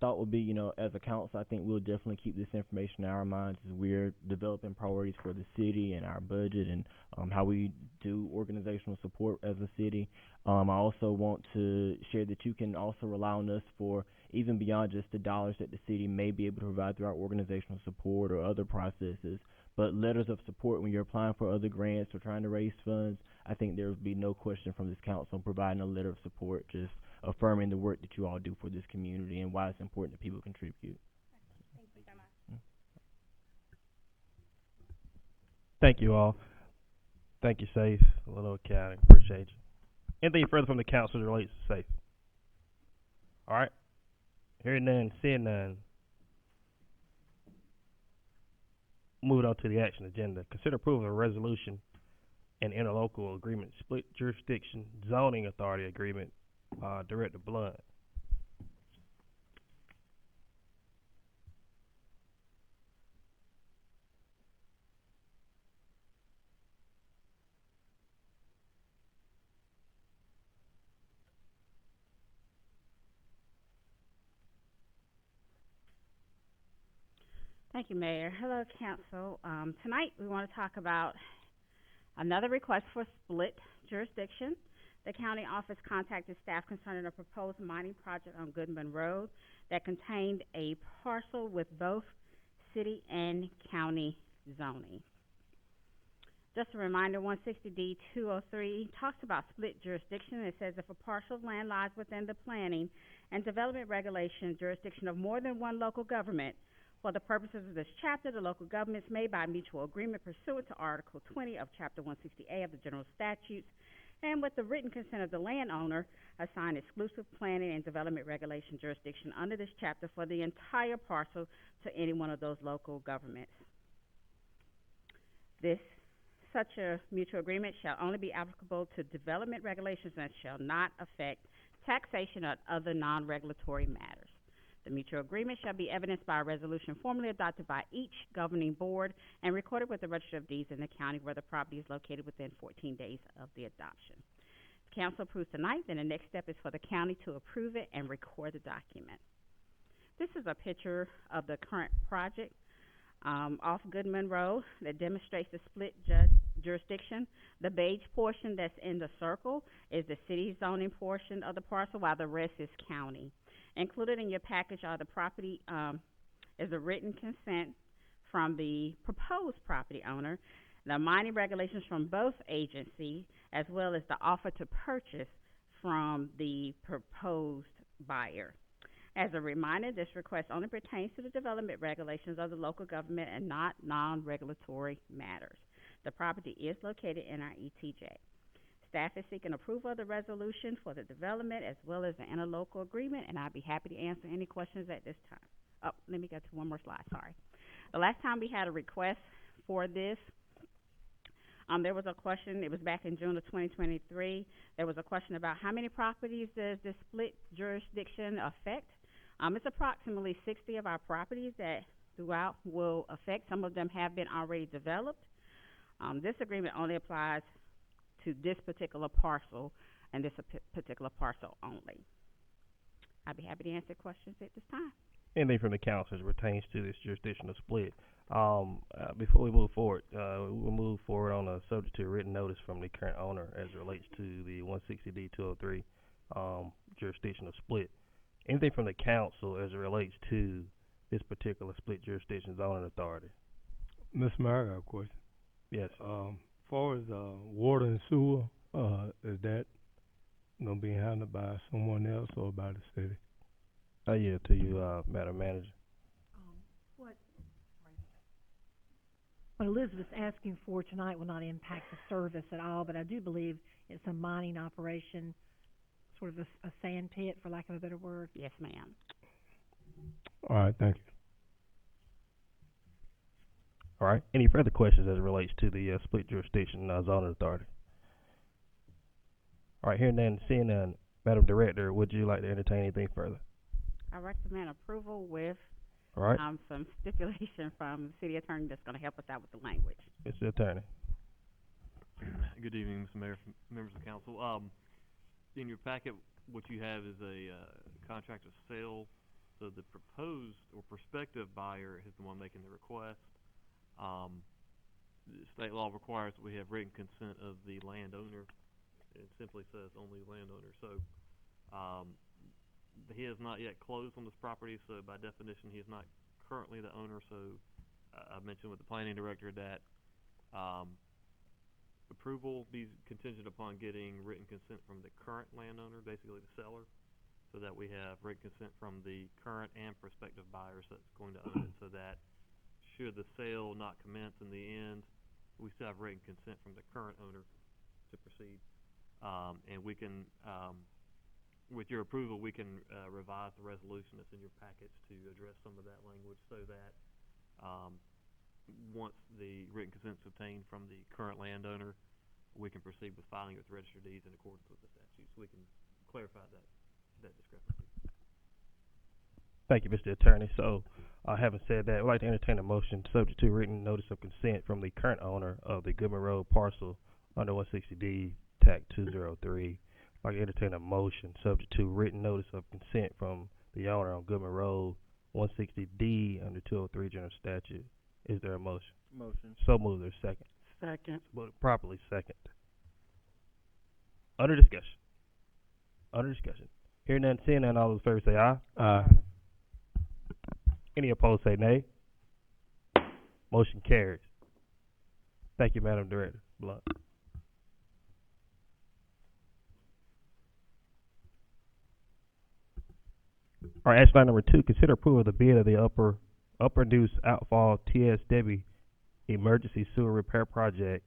thought would be, you know, as a council, I think we'll definitely keep this information in our minds as we're developing priorities for the city and our budget and how we do organizational support as a city. I also want to share that you can also rely on us for even beyond just the dollars that the city may be able to provide through our organizational support or other processes, but letters of support when you're applying for other grants or trying to raise funds. I think there would be no question from this council providing a letter of support, just affirming the work that you all do for this community and why it's important that people contribute. Thank you so much. Thank you all. Thank you, S.A.F.E, Lenoir County. Appreciate you. Anything further from the council that relates to S.A.F.E? All right. Hearing none, seeing none. Moving on to the action agenda. Consider approval of a resolution and interlocal agreement, split jurisdiction zoning authority agreement, Director Blount. Thank you, Mayor. Hello, Council. Tonight we want to talk about another request for split jurisdiction. The county office contacted staff concerning a proposed mining project on Goodman Road that contained a parcel with both city and county zoning. Just a reminder, 160D 203 talks about split jurisdiction. It says if a parcel of land lies within the planning and development regulation jurisdiction of more than one local government, for the purposes of this chapter, the local governments may, by mutual agreement pursuant to Article 20 of Chapter 160A of the General Statutes, and with the written consent of the landowner, assign exclusive planning and development regulation jurisdiction under this chapter for the entire parcel to any one of those local governments. Such a mutual agreement shall only be applicable to development regulations and shall not affect taxation or other non-regulatory matters. The mutual agreement shall be evidenced by a resolution formally adopted by each governing board and recorded with the Register of Deeds in the county where the property is located within 14 days of the adoption. council approves tonight, then the next step is for the county to approve it and record the document. This is a picture of the current project off Goodman Road that demonstrates the split jurisdiction. The beige portion that's in the circle is the city zoning portion of the parcel, while the rest is county. Included in your package are the property is a written consent from the proposed property owner, the mining regulations from both agencies, as well as the offer to purchase from the proposed buyer. As a reminder, this request only pertains to the development regulations of the local government and not non-regulatory matters. The property is located in our ETJ. Staff is seeking approval of the resolution for the development as well as the interlocal agreement, and I'll be happy to answer any questions at this time. Oh, let me get to one more slide, sorry. The last time we had a request for this, there was a question, it was back in June of 2023. There was a question about how many properties does this split jurisdiction affect? It's approximately 60 of our properties that throughout will affect. Some of them have been already developed. This agreement only applies to this particular parcel and this particular parcel only. I'd be happy to answer questions at this time. Anything from the council as it pertains to this jurisdictional split. Before we move forward, we'll move forward on a subject to a written notice from the current owner as it relates to the 160D 203 jurisdictional split. Anything from the council as it relates to this particular split jurisdiction zoning authority? Mr. Mayor, I got a question. Yes. As far as water and sewer, is that gonna be handled by someone else or by the city? I yield to you, Madam Manager. What Elizabeth's asking for tonight will not impact the service at all, but I do believe it's a mining operation, sort of a sand pit, for lack of a better word. Yes, ma'am. All right, thank you. All right. Any further questions as it relates to the split jurisdiction zoning authority? All right. Hearing none, seeing none, Madam Director, would you like to entertain anything further? I recommend approval with All right. some stipulation from the city attorney that's going to help us out with the language. Mr. Attorney. Good evening, Mr. Mayor, members of the council. In your packet, what you have is a contract of sale. So the proposed or prospective buyer is the one making the request. The state law requires that we have written consent of the landowner. It simply says only landowner. So he has not yet closed on this property, so by definition he is not currently the owner. So I mentioned with the planning director that approval be contingent upon getting written consent from the current landowner, basically the seller, so that we have written consent from the current and prospective buyers that's going to own it, so that should the sale not commence in the end, we still have written consent from the current owner to proceed. And we can, with your approval, we can revise the resolution that's in your package to address some of that language, so that once the written consent is obtained from the current landowner, we can proceed with filing with the register of deeds in accordance with the statute. So we can clarify that discrepancy. Thank you, Mr. Attorney. So, having said that, I'd like to entertain a motion subject to written notice of consent from the current owner of the Goodman Road parcel under 160D TAC 203. I'd like to entertain a motion subject to written notice of consent from the owner on Goodman Road 160D under 203 General Statute. Is there a motion? Motion. So moved. There's a second. Second. Properly second. Under discussion. Under discussion. Hearing none, seeing none, all those in favor say aye. Aye. Any opposed say nay. Motion carries. Thank you, Madam Director. Blount. All right, action item number 2, consider approval of the bid of the Upper Neuse Outfall TSW Emergency Sewer Repair Project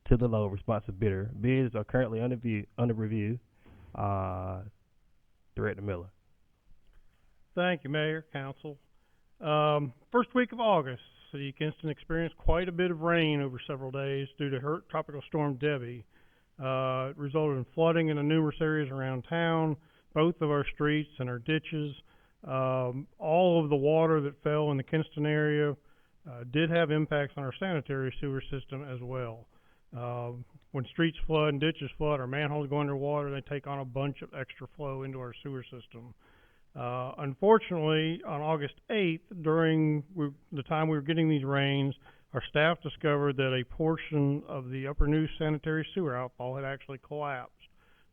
to the low responsive bidder. Bids are currently under review. Director Miller. Thank you, Mayor, Council. First week of August, City of Kinston experienced quite a bit of rain over several days due to Tropical Storm Debbie. It resulted in flooding in the numerous areas around town, both of our streets and our ditches. All of the water that fell in the Kinston area did have impacts on our sanitary sewer system as well. When streets flood and ditches flood or manholes go underwater, they take on a bunch of extra flow into our sewer system. Unfortunately, on August 8th, during the time we were getting these rains, our staff discovered that a portion of the upper Neuse sanitary sewer outfall had actually collapsed.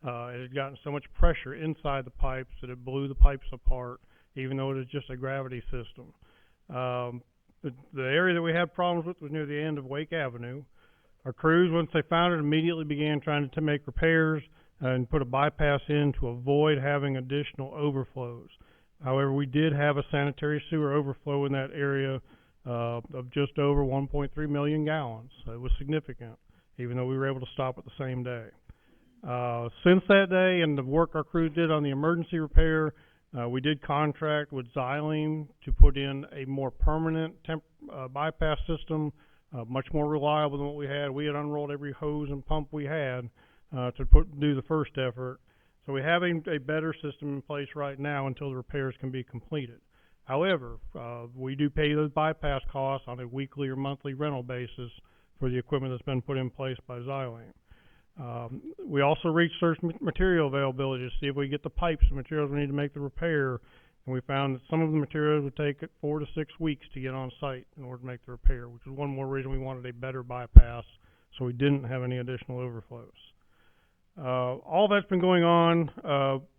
It had gotten so much pressure inside the pipes that it blew the pipes apart, even though it was just a gravity system. The area that we had problems with was near the end of Wake Avenue. Our crews, once they found it, immediately began trying to make repairs and put a bypass in to avoid having additional overflows. However, we did have a sanitary sewer overflow in that area of just over 1.3 million gallons. So it was significant, even though we were able to stop it the same day. Since that day and the work our crews did on the emergency repair, we did contract with Xylem to put in a more permanent bypass system, much more reliable than what we had. We had unrolled every hose and pump we had to do the first effort. So we have a better system in place right now until the repairs can be completed. However, we do pay those bypass costs on a weekly or monthly rental basis for the equipment that's been put in place by Xylem. We also researched material availability to see if we get the pipes and materials we need to make the repair, and we found that some of the materials would take 4 to 6 weeks to get on site in order to make the repair, which is one more reason we wanted a better bypass so we didn't have any additional overflows. All that's been going on.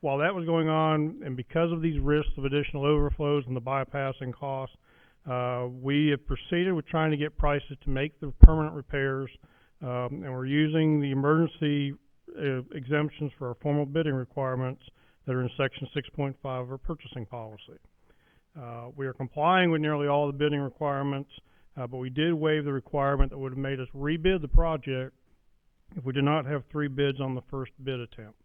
While that was going on, and because of these risks of additional overflows and the bypassing costs, we have proceeded with trying to get prices to make the permanent repairs, and we're using the emergency exemptions for our formal bidding requirements that are in Section 6.5 of our purchasing policy. We are complying with nearly all the bidding requirements, but we did waive the requirement that would have made us rebid the project if we did not have 3 bids on the first bid attempt.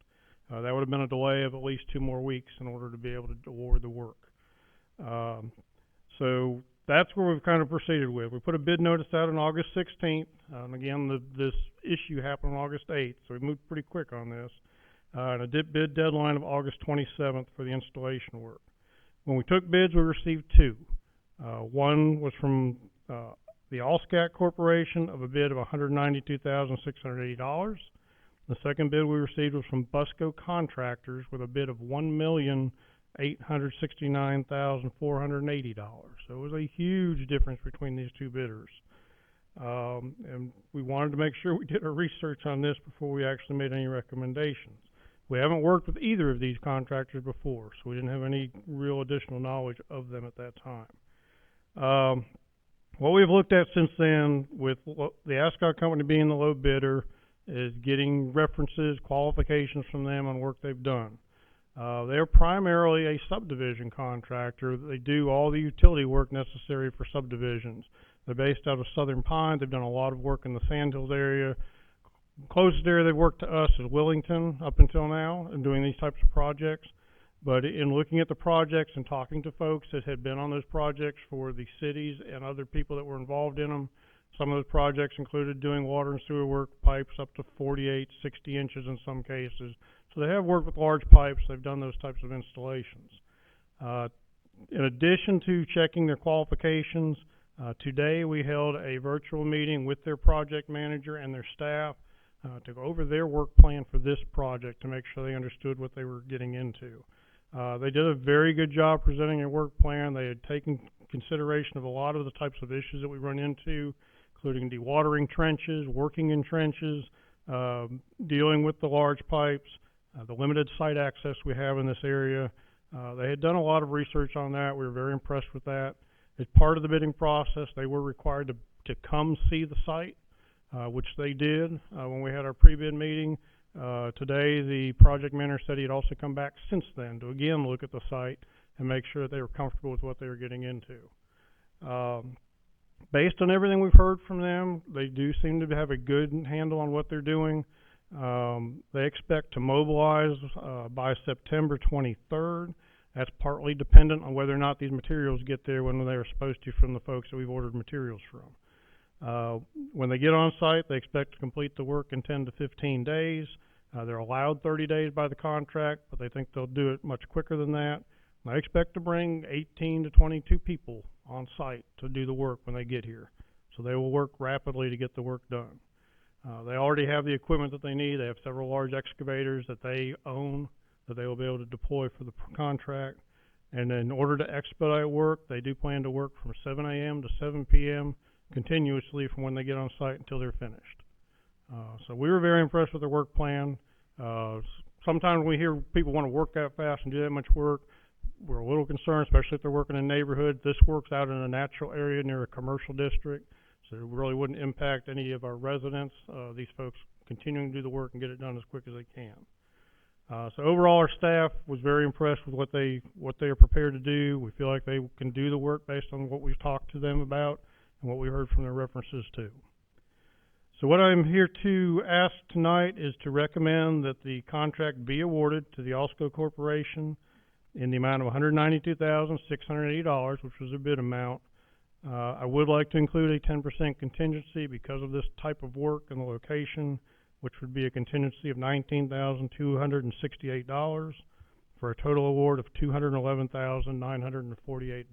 That would have been a delay of at least 2 more weeks in order to be able to award the work. So that's where we've kind of proceeded with. We put a bid notice out on August 16th, and again, this issue happened on August 8th, so we moved pretty quick on this, and a bid deadline of August 27th for the installation work. When we took bids, we received 2. One was from the Allscat Corporation of a bid of $192,680. The second bid we received was from Busco Contractors with a bid of $1,869,480. So it was a huge difference between these 2 bidders. And we wanted to make sure we did our research on this before we actually made any recommendations. We haven't worked with either of these contractors before, so we didn't have any real additional knowledge of them at that time. What we've looked at since then, with the Ascot company being the low bidder, is getting references, qualifications from them on work they've done. They're primarily a subdivision contractor. They do all the utility work necessary for subdivisions. They're based out of Southern Pine. They've done a lot of work in the Sandhills area. Closest area they've worked to us is Willington up until now, and doing these types of projects. But in looking at the projects and talking to folks that had been on those projects for the cities and other people that were involved in them, some of those projects included doing water and sewer work, pipes up to 48, 60 inches in some cases. So they have worked with large pipes. They've done those types of installations. In addition to checking their qualifications, today we held a virtual meeting with their project manager and their staff to go over their work plan for this project to make sure they understood what they were getting into. They did a very good job presenting a work plan. They had taken consideration of a lot of the types of issues that we run into, including dewatering trenches, working in trenches, dealing with the large pipes, the limited site access we have in this area. They had done a lot of research on that. We were very impressed with that. As part of the bidding process, they were required to come see the site, which they did when we had our pre-bid meeting. Today, the project manager said he'd also come back since then to again look at the site and make sure that they were comfortable with what they were getting into. Based on everything we've heard from them, they do seem to have a good handle on what they're doing. They expect to mobilize by September 23rd. That's partly dependent on whether or not these materials get there when they are supposed to from the folks that we've ordered materials from. When they get on site, they expect to complete the work in 10 to 15 days. They're allowed 30 days by the contract, but they think they'll do it much quicker than that. And I expect to bring 18 to 22 people on site to do the work when they get here. So they will work rapidly to get the work done. They already have the equipment that they need. They have several large excavators that they own that they will be able to deploy for the contract. And in order to expedite work, they do plan to work from 7 a.m. to 7 p.m. continuously from when they get on site until they're finished. So we were very impressed with their work plan. Sometimes we hear people want to work that fast and do that much work. We're a little concerned, especially if they're working in a neighborhood. This works out in a natural area near a commercial district, so it really wouldn't impact any of our residents. These folks continuing to do the work and get it done as quick as they can. So overall, our staff was very impressed with what they are prepared to do. We feel like they can do the work based on what we've talked to them about and what we heard from their references too. So what I'm here to ask tonight is to recommend that the contract be awarded to the Alsco Corporation in the amount of $192,680, which was a bid amount. I would like to include a 10% contingency because of this type of work and the location, which would be a contingency of $19,268 for a total award of $211,948.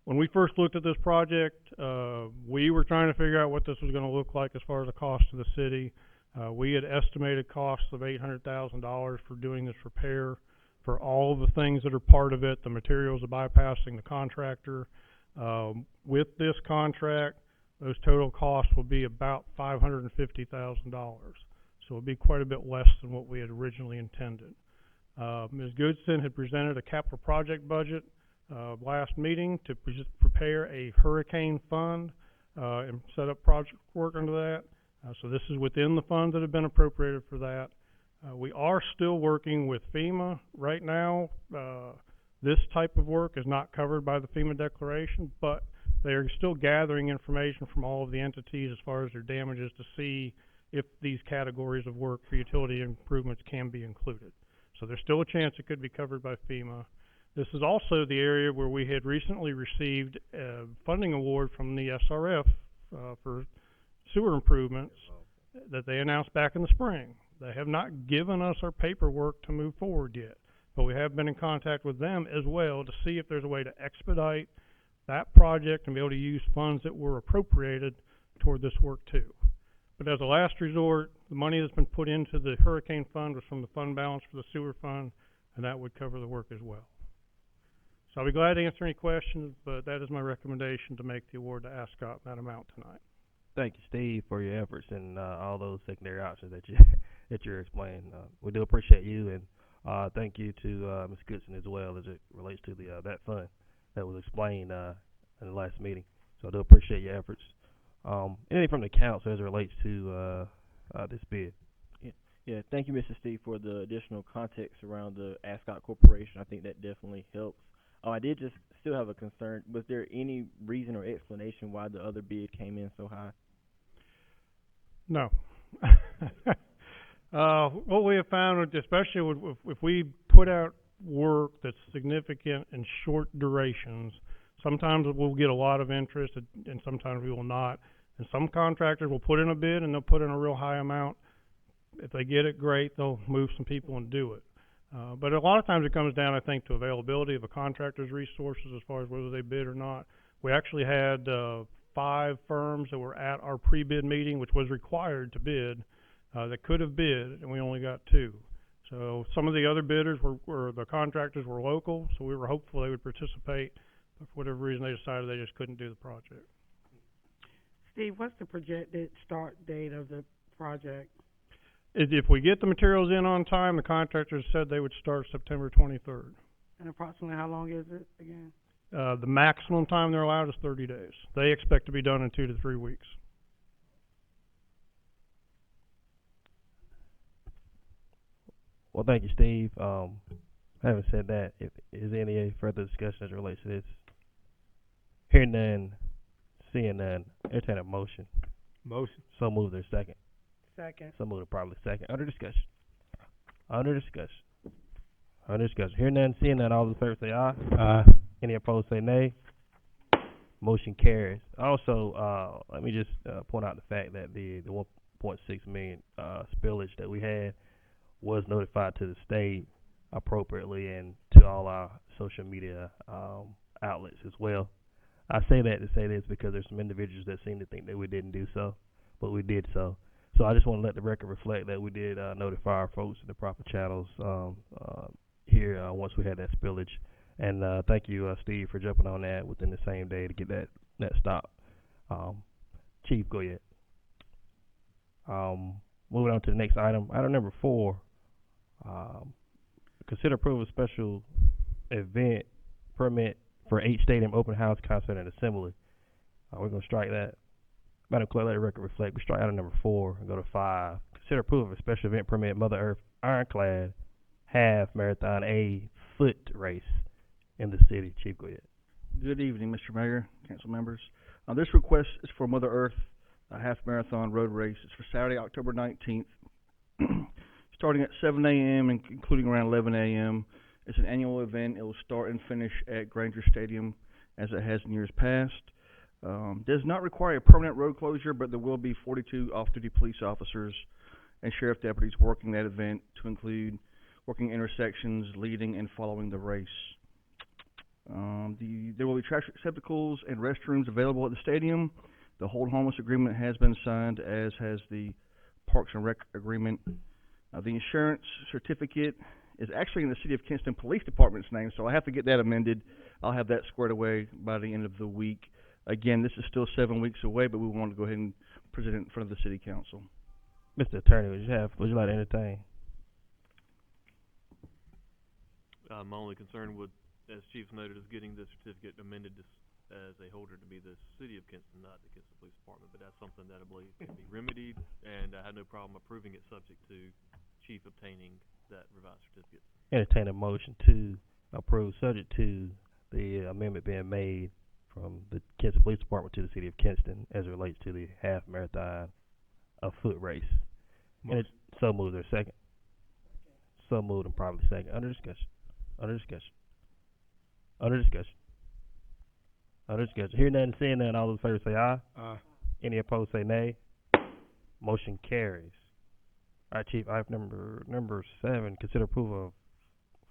When we first looked at this project, we were trying to figure out what this was going to look like as far as the cost to the city. We had estimated costs of $800,000 for doing this repair, for all of the things that are part of it, the materials of bypassing the contractor. With this contract, those total costs will be about $550,000. So it'll be quite a bit less than what we had originally intended. Ms. Goodson had presented a capital project budget last meeting to prepare a hurricane fund and set up project work under that. So this is within the funds that have been appropriated for that. We are still working with FEMA right now. This type of work is not covered by the FEMA declaration, but they are still gathering information from all of the entities as far as their damages to see if these categories of work for utility improvements can be included. So there's still a chance it could be covered by FEMA. This is also the area where we had recently received a funding award from the S.A.F.E. For sewer improvements that they announced back in the spring. They have not given us our paperwork to move forward yet, but we have been in contact with them as well to see if there's a way to expedite that project and be able to use funds that were appropriated toward this work too. But as a last resort, the money that's been put into the hurricane fund was from the fund balance for the sewer fund, and that would cover the work as well. So I'll be glad to answer any questions, but that is my recommendation to make the award to ASCOT that amount tonight. Thank you, Steve, for your efforts and all those secondary options that you're explaining. We do appreciate you, and thank you to Ms. Goodson as well as it relates to the that fund that was explained in the last meeting. So I do appreciate your efforts. Anything from the council as it relates to this bid? Yeah, thank you, Mr. Steve, for the additional context around the ASCOT Corporation. I think that definitely helps. I did just still have a concern. Was there any reason or explanation why the other bid came in so high? No. What we have found, especially if we put out work that's significant and short durations, sometimes we'll get a lot of interest and sometimes we will not. And some contractors will put in a bid and they'll put in a real high amount. If they get it, great, they'll move some people and do it. But a lot of times it comes down, I think, to availability of a contractor's resources as far as whether they bid or not. We actually had 5 firms that were at our pre-bid meeting, which was required to bid, that could have bid, and we only got 2. So some of the other bidders were the contractors were local, so we were hopeful they would participate. But for whatever reason, they decided they just couldn't do the project. Steve, what's the projected start date of the project? If we get the materials in on time, the contractors said they would start September 23rd. And approximately how long is it again? The maximum time they're allowed is 30 days. They expect to be done in 2 to 3 weeks. Well, thank you, Steve. Having said that, is there any further discussion as it relates to this? Hearing none, seeing none, entertain a motion. Motion. So moved. There's second. Second. So moved. Probably second. Under discussion. Under discussion. Under discussion. Hearing none, seeing none, all those in favor say aye. Aye. Any opposed say nay. Motion carries. Also, let me just point out the fact that the 1.6 million spillage that we had was notified to the state appropriately and to all our social media outlets as well. I say that to say this because there's some individuals that seem to think that we didn't do so, but we did so. So I just want to let the record reflect that we did notify our folks in the proper channels here once we had that spillage. And thank you, Steve, for jumping on that within the same day to get that stopped. Chief, go ahead. Moving on to the next item. Item number 4. Consider approval of special event permit for H Stadium Open House Concert and Assembly. We're going to strike that. Madam Clerk, let the record reflect. We strike item number 4 and go to 5. Consider approval of a special event permit Mother Earth Ironclad Half Marathon A Foot Race in the city. Chief, go ahead. Good evening, Mr. Mayor, council members. This request is for Mother Earth Half Marathon Road Race. It's for Saturday, October 19th, starting at 7 a.m. and including around 11 a.m. It's an annual event. It will start and finish at Granger Stadium as it has in years past. Does not require a permanent road closure, but there will be 42 off-duty police officers and sheriff deputies working that event to include working intersections, leading and following the race. There will be trash receptacles and restrooms available at the stadium. The hold harmless agreement has been signed, as has the Parks and Rec agreement. The insurance certificate is actually in the City of Kinston Police Department's name, so I have to get that amended. I'll have that squared away by the end of the week. Again, this is still 7 weeks away, but we want to go ahead and present it in front of the City Council. Mr. Attorney, would you like to entertain? My only concern would, as Chief noted, is getting the certificate amended as a holder to be the City of Kinston, not the Kinston Police Department, but that's something that I believe can be remedied, and I have no problem approving it subject to Chief obtaining that revised certificate. Entertain a motion to approve subject to the amendment being made from the Kinston Police Department to the City of Kinston as it relates to the half marathon foot race. And it's so moved. There's a second. So moved and probably second. Under discussion. Hearing none, seeing none, all those in favor say aye. Aye. Any opposed say nay. Motion carries. All right, Chief, item number 7, consider approval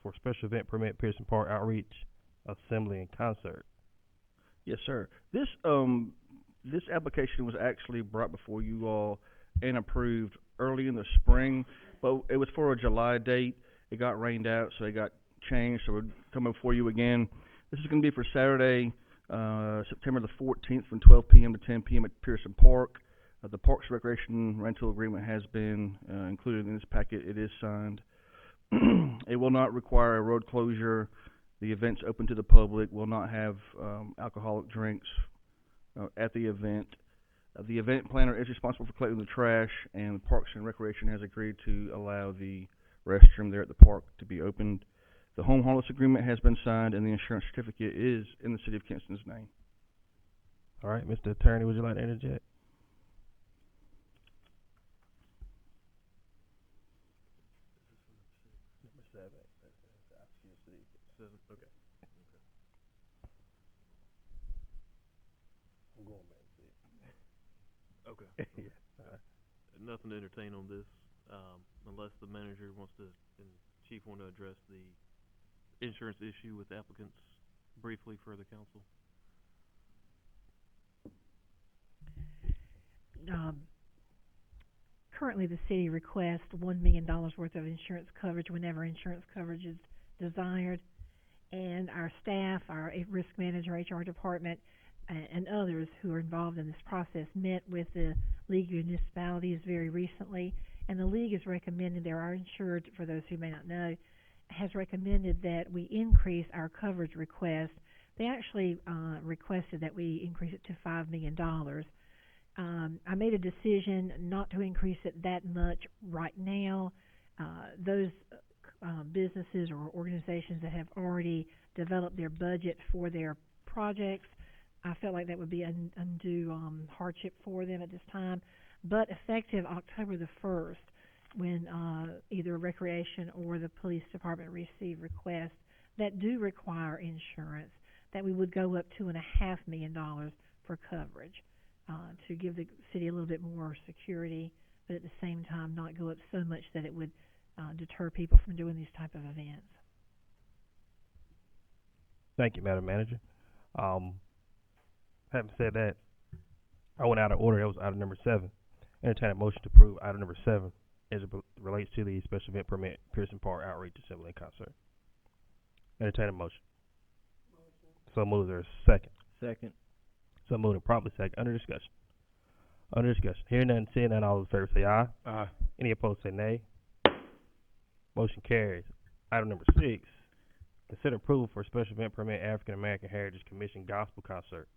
for special event permit Pearson Park Outreach Assembly and Concert. Yes, sir. This application was actually brought before you all and approved early in the spring, but it was for a July date. It got rained out, so it got changed, so we're coming before you again. This is going to be for Saturday, September the 14th from 12 p.m. to 10 p.m. at Pearson Park. The Parks and Recreation rental agreement has been included in this packet. It is signed. It will not require a road closure. The event's open to the public. Will not have alcoholic drinks at the event. The event planner is responsible for collecting the trash, and the Parks and Recreation has agreed to allow the restroom there at the park to be opened. The home harmless agreement has been signed, and the insurance certificate is in the City of Kinston's name. All right, Mr. Attorney, would you like to interject? Okay. I'm going back to it. Okay. Nothing to entertain on this, unless the manager wants to, and Chief want to address the insurance issue with applicants briefly for the council. Currently, the city requests $1 million worth of insurance coverage whenever insurance coverage is desired, and our staff, our risk manager, HR department, and others who are involved in this process met with the League of Municipalities very recently, and the League has recommended, there are insured, for those who may not know, has recommended that we increase our coverage request. They actually requested that we increase it to $5 million. I made a decision not to increase it that much right now. Those businesses or organizations that have already developed their budget for their projects, I felt like that would be an undue hardship for them at this time. But effective October the 1st, when either Recreation or the Police Department receive requests that do require insurance, that we would go up to $2.5 million for coverage to give the city a little bit more security, but at the same time not go up so much that it would deter people from doing these type of events. Thank you, Madam Manager. Having said that, I went out of order. That was item number 7. Entertain a motion to approve item number 7 as it relates to the special event permit, Pearson Park Outreach Assembly and Concert. Entertain a motion. So moved. There's a second. Second. So moved and properly second. Under discussion. Under discussion. Hearing none, seeing none, all those in favor say aye. Aye. Any opposed say nay. Motion carries. Item number 6. Consider approval for a special event permit, African American Heritage Commission Gospel Concert.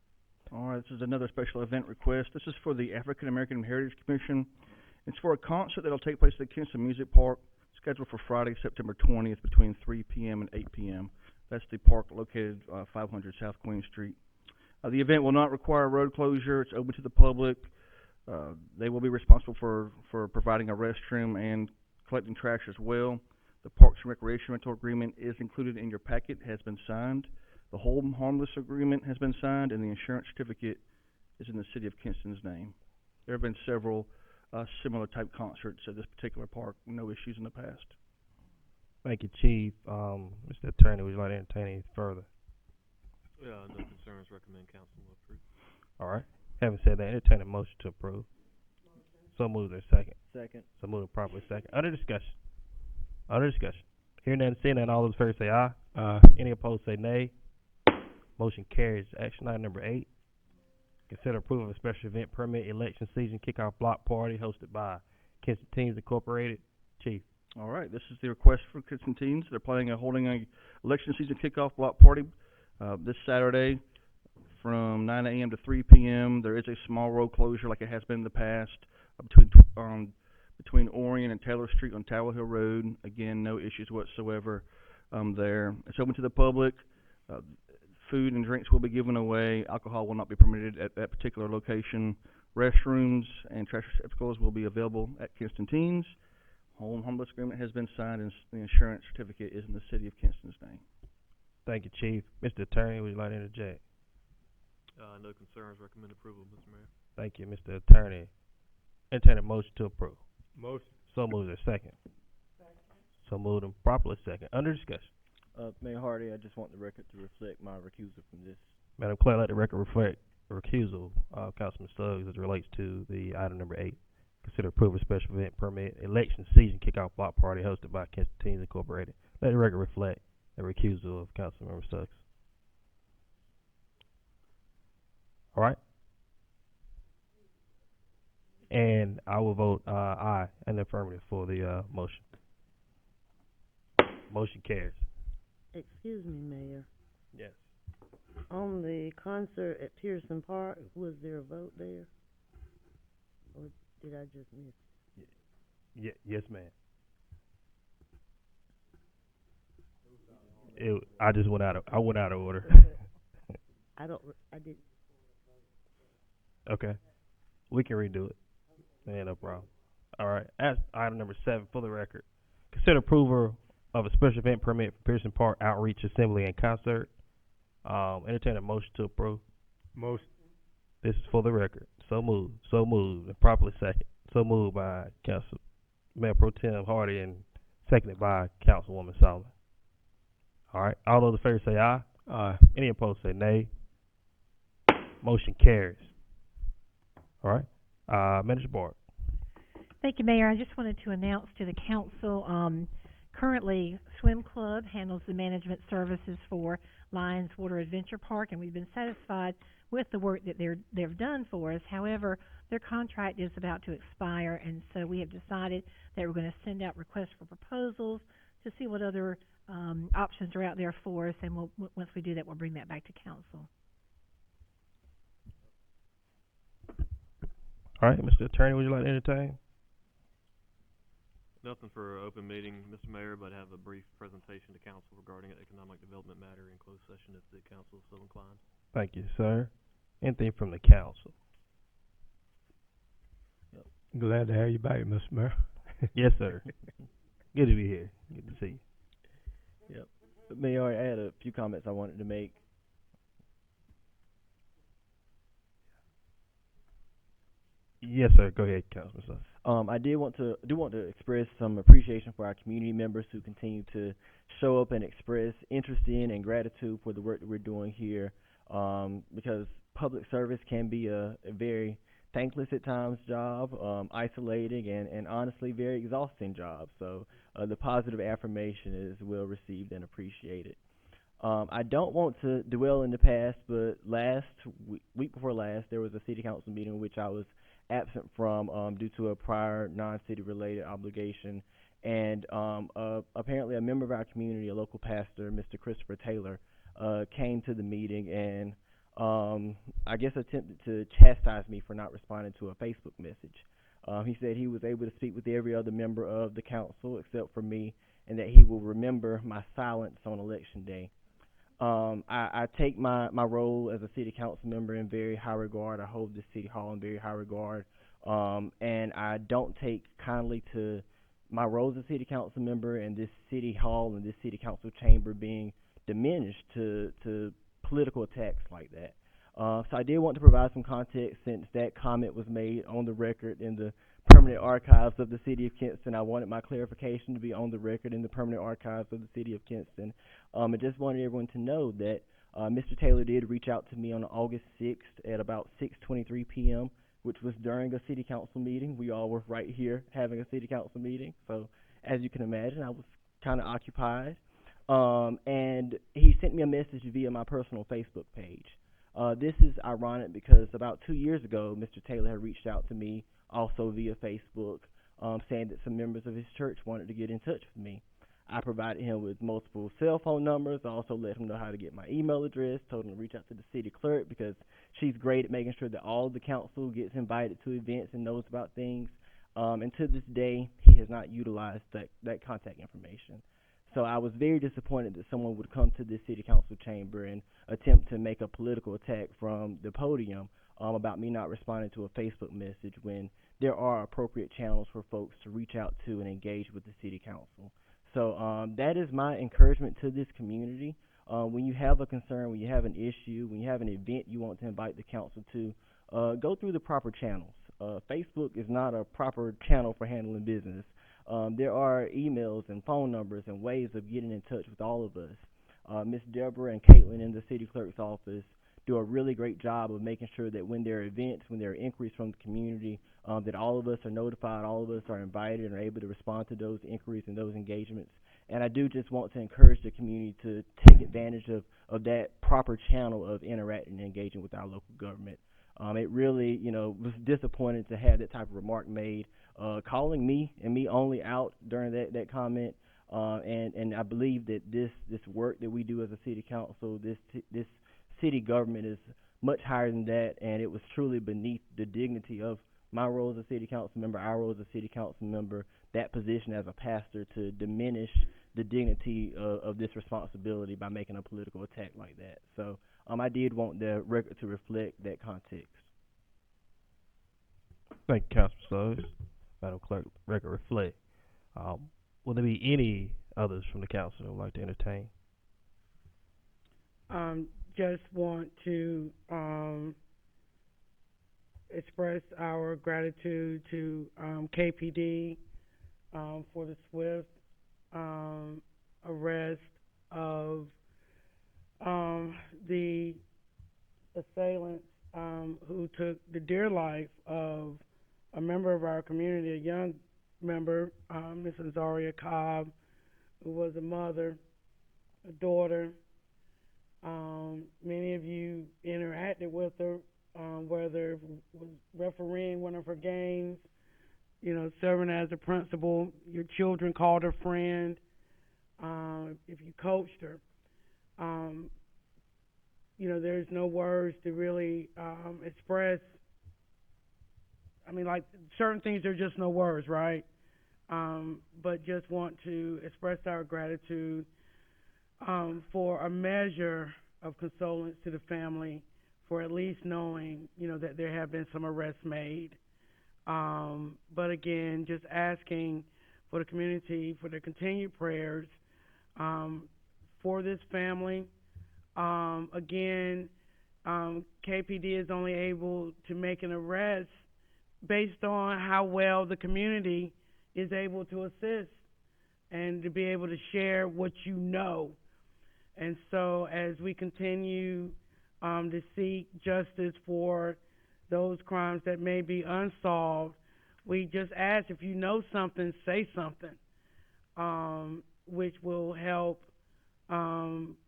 All right, this is another special event request. This is for the African American Heritage Commission. It's for a concert that will take place at the Kinston Music Park, scheduled for Friday, September 20th, between 3 p.m. and 8 p.m. That's the park located 500 South Queen Street. The event will not require road closure. It's open to the public. They will be responsible for providing a restroom and collecting trash as well. The Parks and Recreation rental agreement is included in your packet, has been signed. The Hold Harmless agreement has been signed, and the insurance certificate is in the City of Kinston's name. There have been several similar type concerts at this particular park, no issues in the past. Thank you, Chief. Mr. Attorney, would you like to entertain any further? No concerns, recommend council approve. All right. Having said that, entertain a motion to approve. So moved. There's a second. Second. So moved and properly second. Under discussion. Under discussion. Hearing none, seeing none, all those in favor say aye. Aye. Any opposed say nay. Motion carries. Action item number 8. Consider approval of a special event permit, election season kickoff block party hosted by Kinston Teens Incorporated. Chief. All right, this is the request for Kinston Teens. They're holding a election season kickoff block party this Saturday from 9 a.m. to 3 p.m. There is a small road closure like it has been in the past between Orion and Taylor Street on Tower Hill Road. Again, no issues whatsoever there. It's open to the public. Food and drinks will be given away. Alcohol will not be permitted at that particular location. Restrooms and trash receptacles will be available at Kinston Teens. Home Harmless agreement has been signed, and the insurance certificate is in the City of Kinston's name. Thank you, Chief. Mr. Attorney, would you like to interject? No concerns, recommend approval, Mr. Mayor. Thank you, Mr. Attorney. Entertain a motion to approve. Motion. So moved. There's a second. So moved and properly second. Under discussion. Mayor Hardy, I just want the record to reflect my recusal from this. Madam Clerk, let the record reflect the recusal of Councilman Suggs as it relates to the item number 8. Consider approval of special event permit, election season kickoff block party hosted by Kinston Teens Incorporated. Let the record reflect the recusal of Councilmember Suggs. All right? And I will vote aye in the affirmative for the motion. Motion carries. Excuse me, Mayor. Yes. On the concert at Pearson Park, was there a vote there? Or did I just miss? Yes, ma'am. I just went out of order. I didn't. Okay. We can redo it. Yeah, no problem. All right. As item number 7 for the record. Consider approval of a special event permit for Pearson Park Outreach Assembly and Concert. Entertain a motion to approve. Motion. This is for the record. So moved, and properly second. So moved by Council Mayor Pro Tem Hardy and seconded by Councilwoman Solomon. All right. All those in favor say aye. Aye. Any opposed say nay. Motion carries. All right. Manager Bart. Thank you, Mayor. I just wanted to announce to the council, currently Swim Club handles the management services for Lions Water Adventure Park, and we've been satisfied with the work that they've done for us. However, their contract is about to expire, and so we have decided that we're going to send out requests for proposals to see what other options are out there for us, and once we do that, we'll bring that back to council. All right, Mr. Attorney, would you like to entertain? Nothing for open meeting, Mr. Mayor, but have a brief presentation to council regarding an economic development matter in closed session if the council is so inclined. Thank you, sir. Anything from the council? Glad to have you back, Mr. Mayor. Yes, sir. Good to be here. Good to see you. Yep. But Mayor, I had a few comments I wanted to make. Yes, sir. Go ahead, Councilman Suggs. I want to express some appreciation for our community members who continue to show up and express interest in and gratitude for the work that we're doing here. Because public service can be a very thankless at times job, isolating and honestly very exhausting job. So the positive affirmation is well received and appreciated. I don't want to dwell in the past, but week before last, there was a city council meeting in which I was absent from due to a prior non-city related obligation. And apparently a member of our community, a local pastor, Mr. Christopher Taylor, came to the meeting and I guess attempted to chastise me for not responding to a Facebook message. He said he was able to speak with every other member of the council except for me, and that he will remember my silence on election day. I take my role as a city council member in very high regard. I hold the city hall in very high regard, and I don't take kindly to my role as a city council member and this city hall and this city council chamber being diminished to political attacks like that. So I did want to provide some context since that comment was made on the record in the permanent archives of the city of Kinston. I wanted my clarification to be on the record in the permanent archives of the city of Kinston. I just wanted everyone to know that Mr. Taylor did reach out to me on August 6th at about 6:23 p.m., which was during a city council meeting. We all were right here having a city council meeting. So as you can imagine, I was kind of occupied. And he sent me a message via my personal Facebook page. This is ironic because about 2 years ago, Mr. Taylor had reached out to me also via Facebook, saying that some members of his church wanted to get in touch with me. I provided him with multiple cell phone numbers. I also let him know how to get my email address, told him to reach out to the city clerk because she's great at making sure that all of the council gets invited to events and knows about things. And to this day, he has not utilized that contact information. So I was very disappointed that someone would come to this city council chamber and attempt to make a political attack from the podium about me not responding to a Facebook message when there are appropriate channels for folks to reach out to and engage with the city council. So that is my encouragement to this community. When you have a concern, when you have an issue, when you have an event you want to invite the council to, go through the proper channels. Facebook is not a proper channel for handling business. There are emails and phone numbers and ways of getting in touch with all of us. Miss Deborah and Caitlin in the city clerk's office do a really great job of making sure that when there are events, when there are inquiries from the community, that all of us are notified, all of us are invited and are able to respond to those inquiries and those engagements. And I do just want to encourage the community to take advantage of that proper channel of interacting and engaging with our local government. It really, was disappointing to have that type of remark made, calling me and me only out during that comment. And I believe that this work that we do as a city council, this city government is much higher than that, and it was truly beneath the dignity of my role as a city council member, our role as a city council member, that position as a pastor, to diminish the dignity of this responsibility by making a political attack like that. So I did want the record to reflect that context. Thank you, Councilman Suggs. Madam Clerk, record reflect. Will there be any others from the council that would like to entertain? Just want to express our gratitude to KPD for the swift arrest of the assailants who took the dear life of a member of our community, a young member, Mrs. Zaria Cobb, who was a mother, a daughter. Many of you interacted with her, whether it was refereeing one of her games, serving as a principal. Your children called her friend. If you coached her, there's no words to really express. Like certain things, there's just no words, right? But just want to express our gratitude for a measure of condolence to the family, for at least knowing, that there have been some arrests made. But again, just asking for the community for their continued prayers for this family. Again, KPD is only able to make an arrest based on how well the community is able to assist and to be able to share what you know. And so as we continue to seek justice for those crimes that may be unsolved. We just ask if you know something, say something, which will help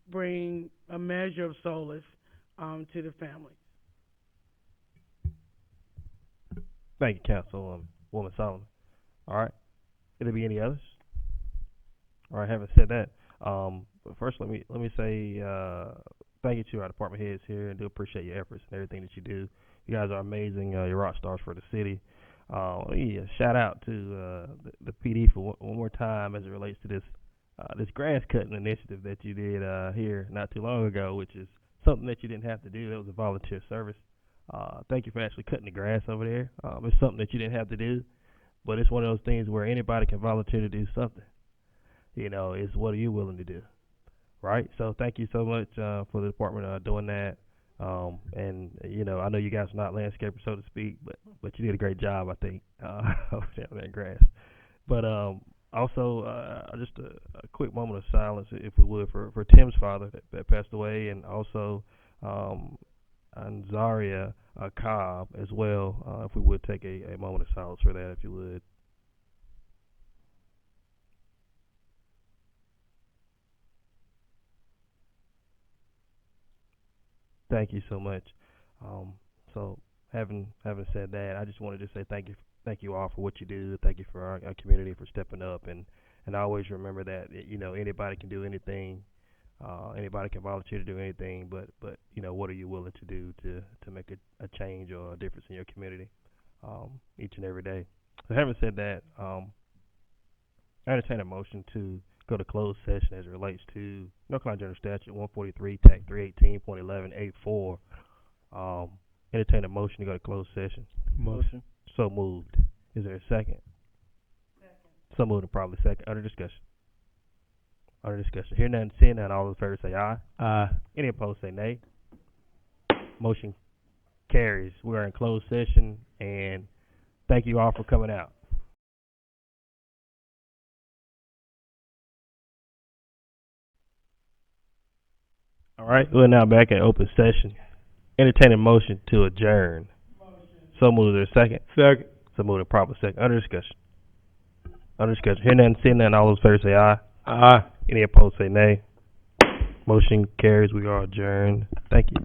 bring a measure of solace to the families. Thank you, Councilwoman Solomon. All right. Will there be any others? All right. Having said that, but first let me say thank you to our department heads here, and do appreciate your efforts and everything that you do. You guys are amazing. You're rock stars for the city. Shout out to the PD for one more time as it relates to this grass cutting initiative that you did here not too long ago, which is something that you didn't have to do. That was a volunteer service. Thank you for actually cutting the grass over there. It's something that you didn't have to do, but it's one of those things where anybody can volunteer to do something. You know, it's what are you willing to do, right? So thank you so much for the department doing that. And you know, I know you guys are not landscapers, so to speak, but you did a great job, I think, over there on that grass. But also, just a quick moment of silence, if we would, for Tim's father that passed away, and also Anzaria Cobb as well. If we would take a moment of silence for that, if you would. Thank you so much. So having said that, I just wanted to say thank you all for what you do. Thank you for our community for stepping up, and I always remember that, you know, anybody can do anything, anybody can volunteer to do anything, but you know, what are you willing to do to make a change or a difference in your community each and every day. So having said that, I entertain a motion to go to closed session as it relates to North Carolina General Statute 143, Tac 318.11.84. Entertain a motion to go to closed session. Motion. So moved. Is there a second? Second. So moved and probably second. Under discussion. Hear none, seeing none, all those in favor say aye. Aye. Any opposed say nay. Motion carries. We are in closed session, and thank you all for coming out. All right, we're now back in open session. Entertaining motion to adjourn. Motion. So moved. Is there a second? Second. So moved and proper second. Under discussion. Hear none, seeing none, all those in favor say aye. Aye. Any opposed say nay. Motion carries. We are adjourned. Thank you.